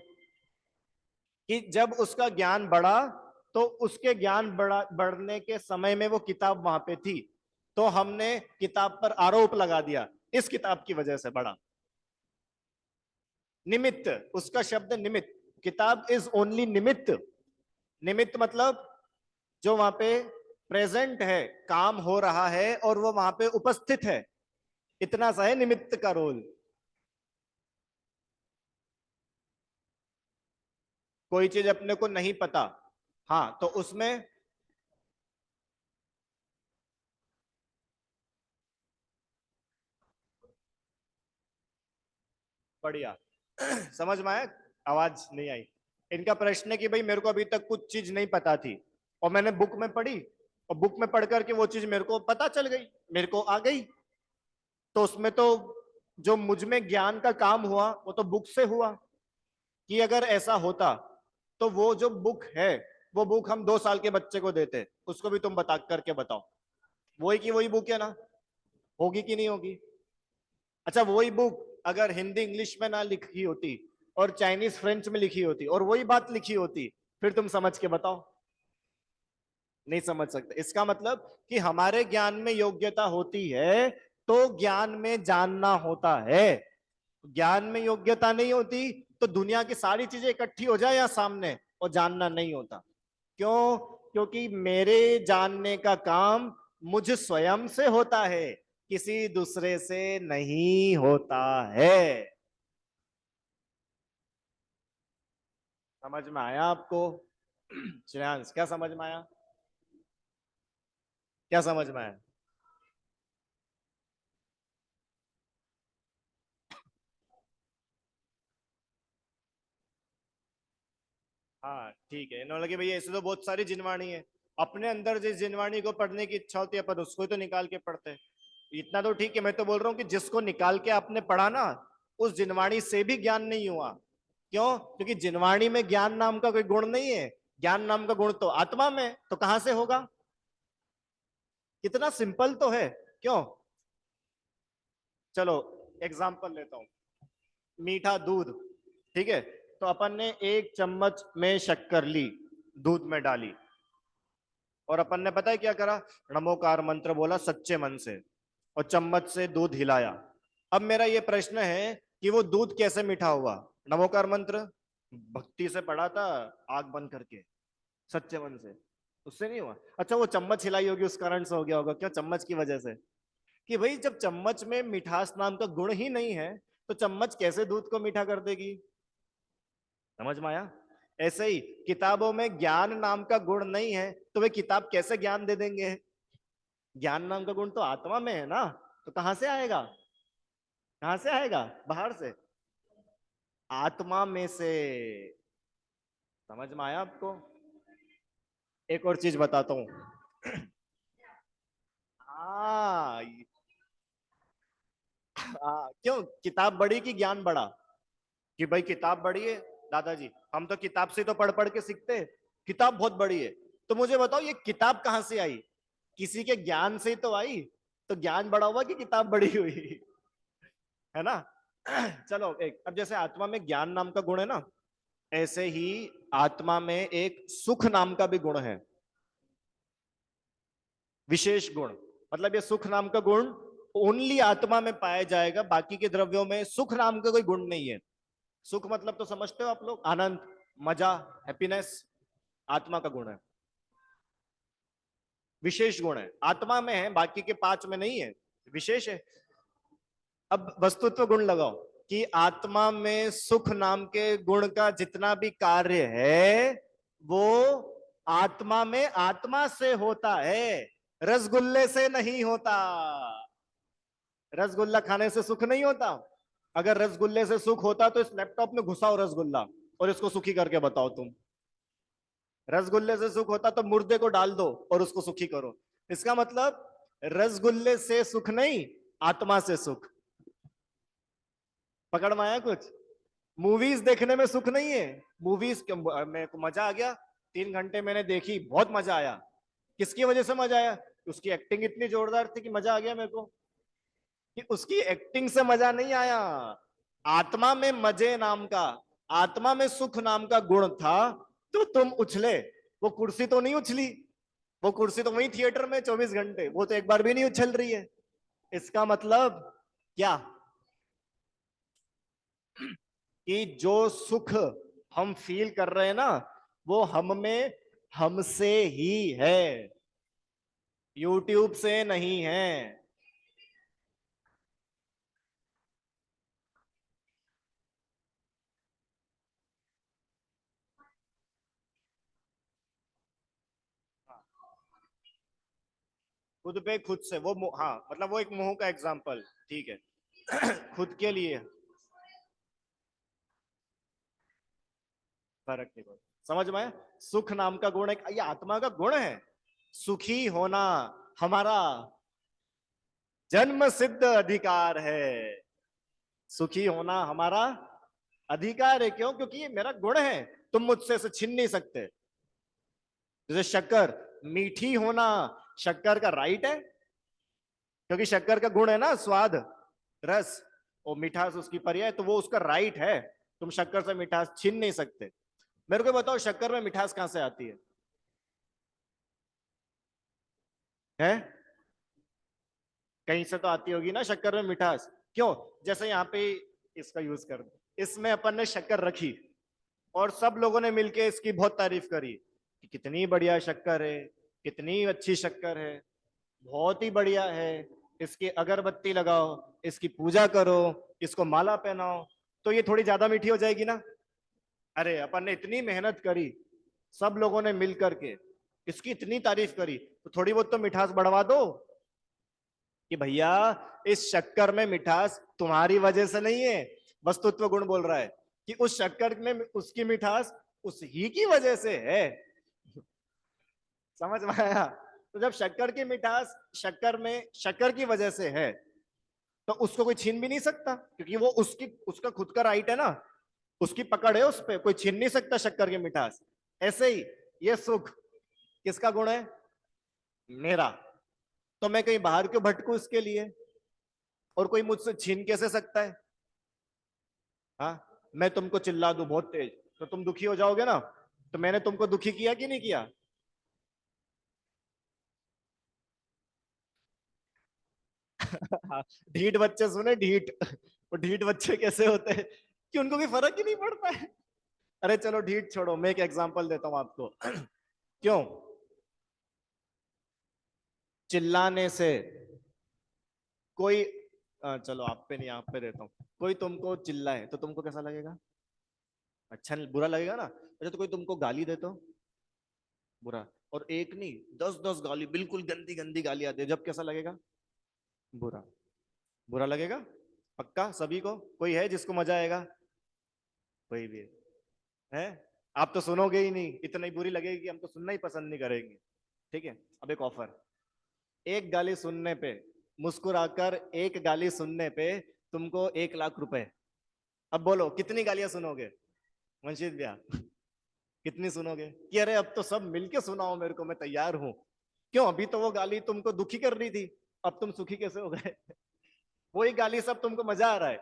कि जब उसका ज्ञान बढ़ा, तो उसके ज्ञान बढ़ने के समय में वो किताब वहां पे थी, तो हमने किताब पर आरोप लगा दिया, इस किताब की वजह से बढ़ा। निमित्त, उसका शब्द निमित्त। किताब इज ओनली निमित्त। निमित्त मतलब जो वहां पे प्रेजेंट है, काम हो रहा है और वो वहां पे उपस्थित है, इतना सा है निमित्त का रोल। कोई चीज अपने को नहीं पता, हाँ, तो उसमें बढ़िया। समझ में आया? आवाज नहीं आई। इनका प्रश्न है कि भाई मेरे को अभी तक कुछ चीज नहीं पता थी, और मैंने बुक में पढ़ी, और बुक में पढ़ करके वो चीज मेरे को पता चल गई, मेरे को आ गई। तो उसमें तो जो मुझ में ज्ञान का काम हुआ वो तो बुक से हुआ। कि अगर ऐसा होता तो वो जो बुक है, वो बुक हम 2 साल के बच्चे को देते, उसको भी तुम बता करके बताओ, वही की वही बुक है ना? होगी कि नहीं होगी? अच्छा, वही बुक अगर हिंदी इंग्लिश में ना लिखी होती और चाइनीज फ्रेंच में लिखी होती और वही बात लिखी होती, फिर तुम समझ के बताओ। नहीं समझ सकते। इसका मतलब कि हमारे ज्ञान में योग्यता होती है तो ज्ञान में जानना होता है। ज्ञान में योग्यता नहीं होती तो दुनिया की सारी चीजें इकट्ठी हो जाए या सामने, और जानना नहीं होता। क्यों? क्योंकि मेरे जानने का काम मुझ स्वयं से होता है, किसी दूसरे से नहीं होता है। समझ में आया आपको? श्रेयांश, क्या समझ में आया? क्या समझ में आया? हाँ ठीक है। इन्होंने लगे भैया ऐसे तो बहुत सारी जिनवाणी है, अपने अंदर जिस जिनवाणी को पढ़ने की इच्छा होती है अपन उसको ही तो निकाल के पढ़ते हैं। इतना तो ठीक है, मैं तो बोल रहा हूँ कि जिसको निकाल के आपने पढ़ा ना, उस जिनवाणी से भी ज्ञान नहीं हुआ। क्यों? क्योंकि जिनवाणी में ज्ञान नाम का कोई गुण नहीं है। ज्ञान नाम का गुण तो आत्मा में, तो कहां से होगा? कितना सिंपल तो है। क्यों? चलो एग्जाम्पल लेता हूं। मीठा दूध, ठीक है? तो अपन ने 1 चम्मच में शक्कर ली, दूध में डाली, और अपन ने पता है क्या करा? नमोकार मंत्र बोला सच्चे मन से, और चम्मच से दूध हिलाया। अब मेरा ये प्रश्न है कि वो दूध कैसे मीठा हुआ? नमोकार मंत्र भक्ति से पढ़ा था, आग बंद करके, सच्चे मन से, उससे नहीं हुआ। अच्छा, वो चम्मच हिलाई होगी उस कारण से हो गया होगा। क्या? चम्मच की वजह से। कि भाई जब चम्मच में मिठास नाम का गुण ही नहीं है, तो चम्मच कैसे दूध को मीठा कर देगी? समझ में आया? ऐसे ही किताबों में ज्ञान नाम का गुण नहीं है, तो वे किताब कैसे ज्ञान दे देंगे? ज्ञान नाम का गुण तो आत्मा में है ना, तो कहां से आएगा? कहां से आएगा? बाहर से? आत्मा में से। समझ में आया आपको? एक और चीज बताता हूं। हाँ। हाँ, क्यों किताब बड़ी कि ज्ञान बड़ा? कि भाई किताब बड़ी है। दादाजी, हम तो किताब से तो पढ़ पढ़ के सीखते हैं, किताब बहुत बड़ी है। तो मुझे बताओ ये किताब कहां से आई? किसी के ज्ञान से ही तो आई। तो ज्ञान बड़ा हुआ कि किताब बड़ी हुई? है ना? चलो, एक अब जैसे आत्मा में ज्ञान नाम का गुण है ना, ऐसे ही आत्मा में एक सुख नाम का भी गुण है, विशेष गुण। मतलब ये सुख नाम का गुण ओनली आत्मा में पाया जाएगा, बाकी के द्रव्यों में सुख नाम का कोई गुण नहीं है। सुख मतलब तो समझते हो आप लोग, आनंद, मजा, हैप्पीनेस, आत्मा का गुण है, विशेष गुण है, आत्मा में है, बाकी के पांच में नहीं है, विशेष है। अब वस्तुत्व गुण लगाओ कि आत्मा में सुख नाम के गुण का जितना भी कार्य है वो आत्मा में आत्मा से होता है, रसगुल्ले से नहीं होता। रसगुल्ला खाने से सुख नहीं होता। अगर रसगुल्ले से सुख होता तो इस लैपटॉप में घुसाओ रसगुल्ला और इसको सुखी करके बताओ तुम। रसगुल्ले से सुख होता तो मुर्दे को डाल दो और उसको सुखी करो। इसका मतलब रसगुल्ले से सुख नहीं, आत्मा से सुख। पकड़ में आया कुछ? मूवीज देखने में सुख नहीं है। मूवीज मेरे को मजा आ गया, 3 घंटे मैंने देखी, बहुत मजा आया। किसकी वजह से मजा आया? उसकी एक्टिंग इतनी जोरदार थी कि मजा आ गया मेरे को। कि उसकी एक्टिंग से मजा नहीं आया, आत्मा में मजे नाम का, आत्मा में सुख नाम का गुण था। तो तुम उछले, वो कुर्सी तो नहीं उछली। वो कुर्सी तो वही थिएटर में 24 घंटे, वो तो एक बार भी नहीं उछल रही है। इसका मतलब क्या? कि जो सुख हम फील कर रहे हैं ना, वो हम में हमसे ही है, यूट्यूब से नहीं है। खुद पे खुद से वो हाँ, मतलब वो एक मोह का एग्जाम्पल, ठीक है। खुद के लिए फर्क नहीं पड़ता। समझ में आया? सुख नाम का गुण एक ये आत्मा का गुण है। सुखी होना हमारा जन्म सिद्ध अधिकार है। सुखी होना हमारा अधिकार है। क्यों? क्योंकि ये मेरा गुण है, तुम मुझसे इसे छीन नहीं सकते। जैसे शक्कर, मीठी होना शक्कर का राइट है, क्योंकि शक्कर का गुण है ना स्वाद, रस, और मिठास उसकी पर्याय, तो वो उसका राइट है। तुम शक्कर से मिठास छीन नहीं सकते। मेरे को बताओ शक्कर में मिठास कहां से आती है? कहीं से तो आती होगी ना शक्कर में मिठास। क्यों? जैसे यहाँ पे इसका यूज कर दो, इसमें अपन ने शक्कर रखी और सब लोगों ने मिलके इसकी बहुत तारीफ करी कि कितनी बढ़िया शक्कर है, कितनी अच्छी शक्कर है, बहुत ही बढ़िया है, इसकी अगरबत्ती लगाओ, इसकी पूजा करो, इसको माला पहनाओ, तो ये थोड़ी ज्यादा मीठी हो जाएगी ना। अरे अपन ने इतनी मेहनत करी, सब लोगों ने मिल करके इसकी इतनी तारीफ करी, तो थोड़ी बहुत तो मिठास बढ़वा दो। कि भैया इस शक्कर में मिठास तुम्हारी वजह से नहीं है, वस्तुत्व गुण बोल रहा है कि उस शक्कर में उसकी मिठास उस ही की वजह से है। समझ में आया? तो जब शक्कर की मिठास शक्कर में शक्कर की वजह से है, तो उसको कोई छीन भी नहीं सकता, क्योंकि वो उसकी उसका खुद का राइट है ना, उसकी पकड़ है उस पर, कोई छीन नहीं सकता शक्कर की मिठास। ऐसे ही ये सुख किसका गुण है? मेरा। तो मैं कहीं बाहर क्यों भटकू इसके लिए? और कोई मुझसे छीन कैसे सकता है? हाँ, मैं तुमको चिल्ला दूं बहुत तेज तो तुम दुखी हो जाओगे ना, तो मैंने तुमको दुखी किया कि नहीं किया? हाँ, ढीठ बच्चे सुने, ढीठ। वो ढीठ बच्चे कैसे होते हैं कि उनको भी फर्क ही नहीं पड़ता है। अरे चलो ढीठ छोड़ो, मैं एक एग्जांपल देता हूं आपको। क्यों? चिल्लाने से कोई चलो आप पे नहीं, आप पे देता हूँ। कोई तुमको चिल्लाए तो तुमको कैसा लगेगा? अच्छा, बुरा लगेगा ना। अच्छा, तो कोई तुमको गाली दे तो बुरा। और एक नहीं, 10-10 गाली, बिल्कुल गंदी गंदी गालियां दे, जब कैसा लगेगा? बुरा। बुरा लगेगा पक्का सभी को। कोई है जिसको मजा आएगा? कोई भी है? आप तो सुनोगे ही नहीं, इतनी बुरी लगेगी कि हम तो सुनना ही पसंद नहीं करेंगे। ठीक है, अब एक ऑफर, एक गाली सुनने पे, मुस्कुराकर एक गाली सुनने पे तुमको 1 लाख रुपए। अब बोलो कितनी गालियां सुनोगे मंशीद भैया? कितनी सुनोगे कि अरे अब तो सब मिलके सुनाओ मेरे को, मैं तैयार हूं। क्यों? अभी तो वो गाली तुमको दुखी कर रही थी, अब तुम सुखी कैसे हो गए? वही गाली सब तुमको मजा आ रहा है,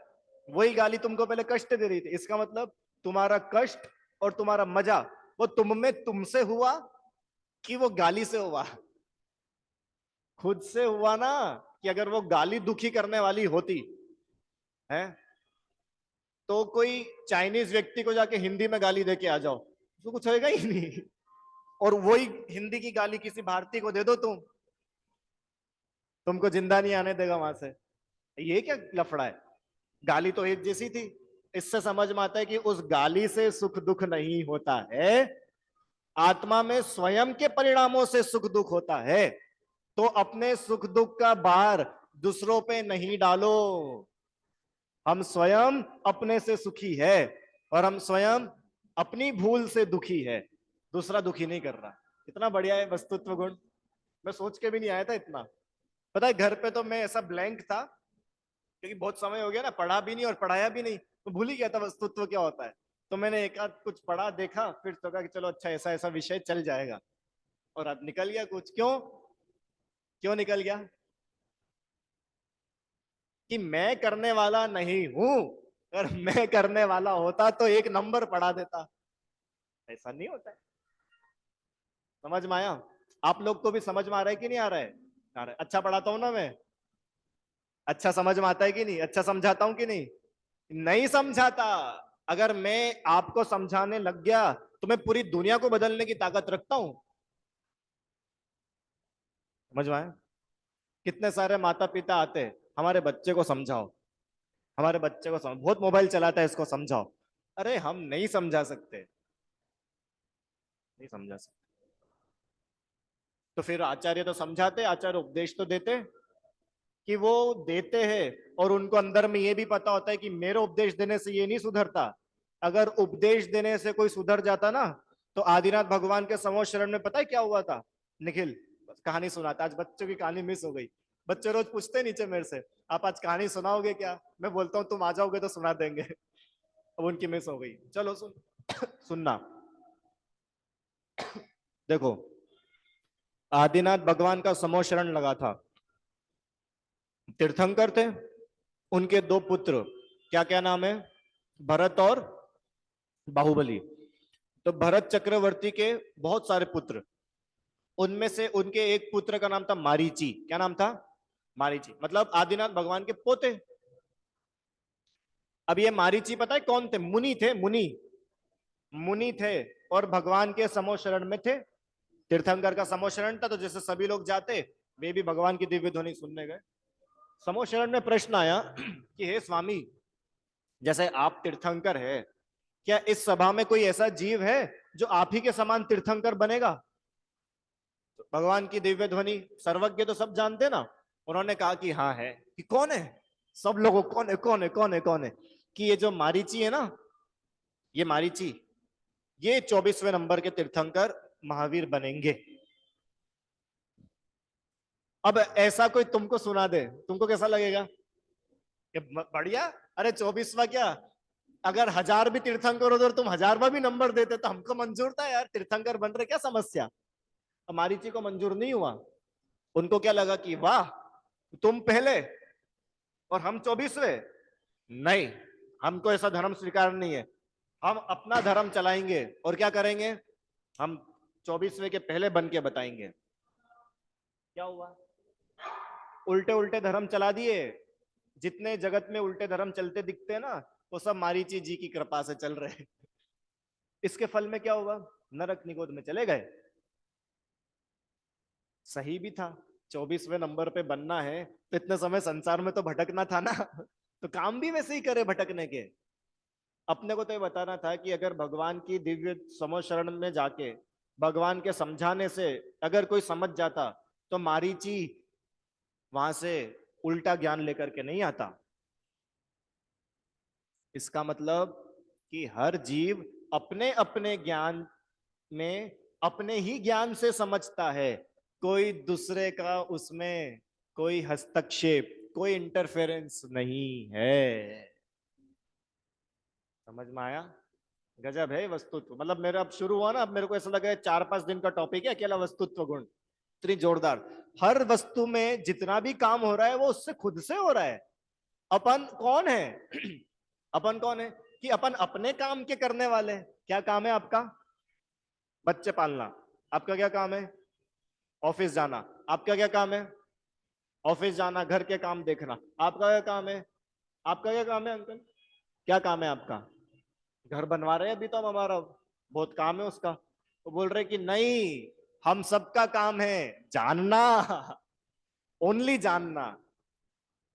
वही गाली तुमको पहले कष्ट दे रही थी। इसका मतलब तुम्हारा कष्ट और तुम्हारा मजा वो तुम में तुमसे हुआ कि वो गाली से हुआ? खुद से हुआ ना। कि अगर वो गाली दुखी करने वाली होती है तो कोई चाइनीज व्यक्ति को जाके हिंदी में गाली दे के आ जाओ, उसको कुछ होएगा ही नहीं। और वही हिंदी की गाली किसी भारतीय को दे दो तुमको जिंदा नहीं आने देगा वहां से। ये क्या लफड़ा है? गाली तो एक जैसी थी। इससे समझ में आता है कि उस गाली से सुख दुख नहीं होता है, आत्मा में स्वयं के परिणामों से सुख दुख होता है। तो अपने सुख दुख का भार दूसरों पे नहीं डालो। हम स्वयं अपने से सुखी है और हम स्वयं अपनी भूल से दुखी है, दूसरा दुखी नहीं कर रहा। इतना बढ़िया है वस्तुत्व गुण, मैं सोच के भी नहीं आया था इतना। पता है घर पे तो मैं ऐसा ब्लैंक था, क्योंकि बहुत समय हो गया ना, पढ़ा भी नहीं और पढ़ाया भी नहीं, तो भूल ही गया था वस्तुत्व क्या होता है। तो मैंने एक आध कुछ पढ़ा देखा, फिर तो कहा कि चलो अच्छा ऐसा ऐसा विषय चल जाएगा, और अब निकल गया कुछ। क्यों? क्यों निकल गया? कि मैं करने वाला नहीं हूं। अगर मैं करने वाला होता तो 1 नंबर पढ़ा देता। ऐसा नहीं होता है। समझ में आया? आप लोग को भी समझ में आ रहा है कि नहीं आ रहा है? आ रहा है। अच्छा पढ़ाता हूं ना मैं? अच्छा समझ में आता है कि नहीं? अच्छा समझाता हूं कि नहीं? नहीं समझाता। अगर मैं आपको समझाने लग गया तो मैं पूरी दुनिया को बदलने की ताकत रखता हूं। समझ में आया? कितने सारे माता पिता आते हैं, हमारे बच्चे को समझाओ, हमारे बच्चे को समझ, बहुत मोबाइल चलाता है इसको समझाओ। अरे हम नहीं समझा सकते, नहीं समझा सकते। तो फिर आचार्य तो समझाते, आचार्य उपदेश तो देते, कि वो देते हैं और उनको अंदर में ये भी पता होता है कि मेरे उपदेश देने से ये नहीं सुधरता। अगर उपदेश देने से कोई सुधर जाता ना, तो आदिनाथ भगवान के समोह शरण में पता है क्या हुआ था? निखिल कहानी सुनाता, आज बच्चों की कहानी मिस हो गई। बच्चे रोज पूछते नीचे मेरे से, आप आज कहानी सुनाओगे क्या? मैं बोलता हूँ तुम आ जाओगे तो सुना देंगे। अब उनकी मिस हो गई, चलो सुनना। देखो, आदिनाथ भगवान का समोह शरण लगा था, तीर्थंकर थे, उनके 2 पुत्र, क्या क्या नाम है? भरत और बाहुबली। तो भरत चक्रवर्ती के बहुत सारे पुत्र, उनमें से उनके एक पुत्र का नाम था मारीची। क्या नाम था? मारीची, मतलब आदिनाथ भगवान के पोते। अब ये मारीची पता है कौन थे? मुनि थे, मुनि। मुनि थे और भगवान के समोह शरण में थे। तीर्थंकर का समोह शरण था, तो जैसे सभी लोग जाते, वे भी भगवान की दिव्य ध्वनि सुनने गए। समोह शरण में प्रश्न आया कि हे स्वामी, जैसे आप तीर्थंकर है, क्या इस सभा में कोई ऐसा जीव है जो आप ही के समान तीर्थंकर बनेगा? तो भगवान की दिव्य ध्वनि, सर्वज्ञ तो सब जानते ना, उन्होंने कहा कि हाँ है। कि कौन है? सब लोगों, कौन है कौन है कौन है कौन है? कि ये जो मारीची है ना, ये मारीची, ये 24वें नंबर के तीर्थंकर महावीर बनेंगे। अब ऐसा कोई तुमको सुना दे, तुमको कैसा लगेगा? कि बढ़िया, अरे 24वां क्या, अगर 1000 भी तीर्थंकर उधर, तुम 1000वां भी नंबर देते तो हमको मंजूर था यार, तीर्थंकर बन रहे, क्या समस्या? हमारी चीज को मंजूर नहीं हुआ। उनको क्या लगा कि वाह, तुम पहले और हम 24वें। नहीं, हमको ऐसा धर्म स्वीकार नहीं है। हम अपना धर्म चलाएंगे और क्या करेंगे? हम 24वें के पहले बन के बताएंगे। क्या हुआ? उल्टे उल्टे धर्म चला दिए। जितने जगत में उल्टे धर्म चलते दिखते हैं ना, वो सब मारीची जी की कृपा से चल रहे हैं। इसके फल में क्या हुआ? नरक निगोद में चले गए। सही भी था, 24वें नंबर पे बनना है तो इतने समय संसार में तो भटकना था ना। तो काम भी वैसे ही करे भटकने के। अपने को तो ये बताना था कि अगर भगवान की दिव्य समो शरण में जाके भगवान के समझाने से अगर कोई समझ जाता तो मारीची वहां से उल्टा ज्ञान लेकर के नहीं आता। इसका मतलब कि हर जीव अपने अपने ज्ञान में अपने ही ज्ञान से समझता है, कोई दूसरे का उसमें कोई हस्तक्षेप, कोई इंटरफेरेंस नहीं है। समझ में आया? गजब है वस्तुत्व। मतलब मेरा अब शुरू हुआ ना, अब मेरे को ऐसा लगा 4-5 दिन का टॉपिक है अकेला वस्तुत्व गुण, इतनी जोरदार। हर वस्तु में जितना भी काम हो रहा है वो उससे खुद से हो रहा है। अपन कौन है? अपन कौन है कि अपन अपने काम के करने वाले हैं। क्या काम है आपका? बच्चे पालना। आपका क्या काम है? ऑफिस जाना। आपका क्या काम है? ऑफिस जाना, घर के काम देखना। आपका क्या काम है? आपका क्या काम है अंकल? क्या काम है आपका? घर बनवा रहे हैं अभी तो हम, हमारा बहुत काम है उसका। वो बोल रहे कि नहीं, हम सबका काम है जानना, ओनली जानना।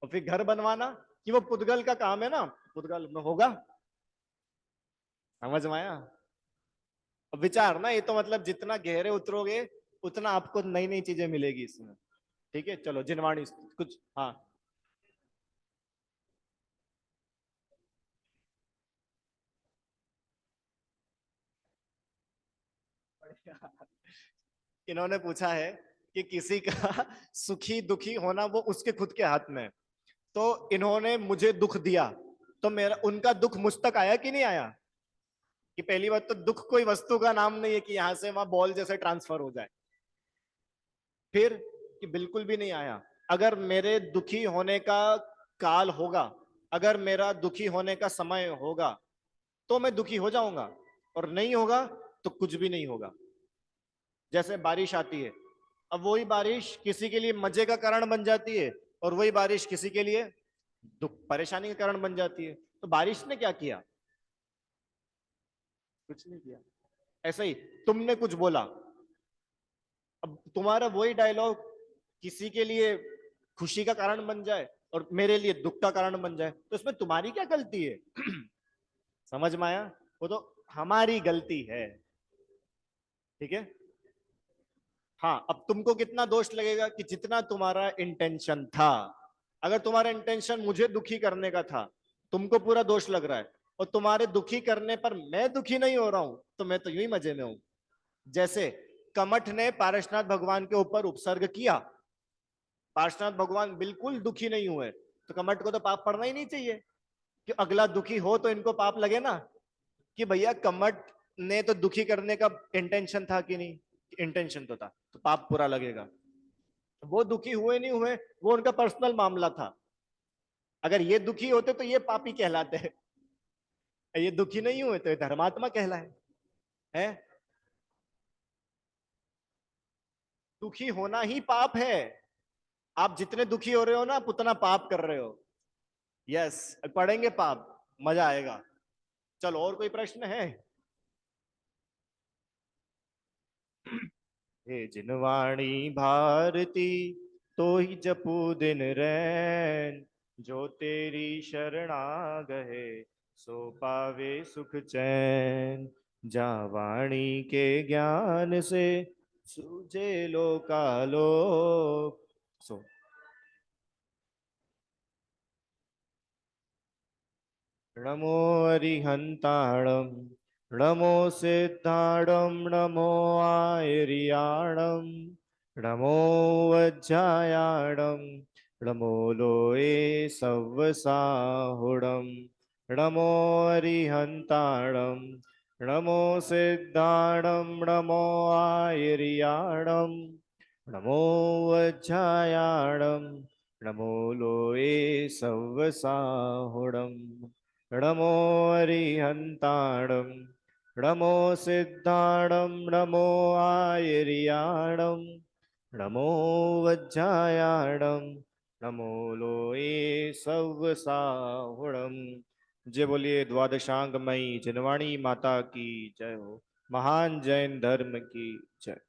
और फिर घर बनवाना कि वो पुद्गल का काम है ना, पुद्गल में होगा। समझ में आया? अब विचार ना, ये तो मतलब जितना गहरे उतरोगे उतना आपको नई नई चीजें मिलेगी इसमें। ठीक है, चलो जिनवाणी कुछ। हाँ। इन्होंने पूछा है कि किसी का सुखी दुखी होना वो उसके खुद के हाथ में है। तो इन्होंने मुझे दुख दिया, तो मेरा उनका दुख मुझ तक आया कि नहीं आया? कि पहली बात तो दुख कोई वस्तु का नाम नहीं है कि यहां से वहां बॉल जैसे ट्रांसफर हो जाए। फिर कि बिल्कुल भी नहीं आया। अगर मेरे दुखी होने का काल होगा, अगर मेरा दुखी होने का समय होगा, तो मैं दुखी हो जाऊंगा, और नहीं होगा तो कुछ भी नहीं होगा। जैसे बारिश आती है, अब वही बारिश किसी के लिए मजे का कारण बन जाती है, और वही बारिश किसी के लिए दुख परेशानी का कारण बन जाती है। तो बारिश ने क्या किया? कुछ नहीं किया। ऐसा ही तुमने कुछ बोला, अब तुम्हारा वही डायलॉग किसी के लिए खुशी का कारण बन जाए और मेरे लिए दुख का कारण बन जाए, तो इसमें तुम्हारी क्या गलती है? समझ में आया? वो तो हमारी गलती है। ठीक है। हाँ, अब तुमको कितना दोष लगेगा कि जितना तुम्हारा इंटेंशन था। अगर तुम्हारा इंटेंशन मुझे दुखी करने का था, तुमको पूरा दोष लग रहा है, और तुम्हारे दुखी करने पर मैं दुखी नहीं हो रहा हूं, तो मैं तो यूं ही मजे में हूं। जैसे कमठ ने पारसनाथ भगवान के ऊपर उपसर्ग किया, पार्श्वनाथ भगवान बिल्कुल दुखी नहीं हुए, तो कमठ को तो पाप पड़ना ही नहीं चाहिए। कि अगला दुखी हो तो इनको पाप लगे ना, कि भैया कमठ ने तो दुखी करने का इंटेंशन था कि नहीं? इंटेंशन तो था, तो पाप पूरा लगेगा। वो दुखी हुए नहीं हुए वो उनका पर्सनल मामला था। अगर ये दुखी होते तो ये पापी कहलाते हैं, ये दुखी नहीं हुए तो ये धर्मात्मा कहलाए हैं। दुखी होना ही पाप है। आप जितने दुखी हो रहे हो ना, आप उतना पाप कर रहे हो। यस, पढ़ेंगे पाप, मजा आएगा। चलो, और कोई प्रश्न है? हे जिनवाणी भारती, तो ही जपू दिन रैन, जो तेरी शरणा गए, सो पावे सुख चैन। जा वाणी के ज्ञान से सूझे लोकालोक, सो। नमो अरिहंताणम, नमो सिद्धाणम, नमो आयरियाणम, नमो वज्जायाणम, नमो लोए सव्वसाहुणम, नमो अरिहंताणम, नमो सिद्धाणम, नमो आयरियाणम, नमो वज्जायाणम, नमो लोए सव्वसाहुणम, नमो अरिहंताणम, नमो सिद्धाणम, नमो आयरियाणम, नमो वज्जायाणम, नमो लोए सव्वसाहुणम। जय बोलिए द्वादशांग मई जिनवाणी माता की जय हो। महान जैन धर्म की जय।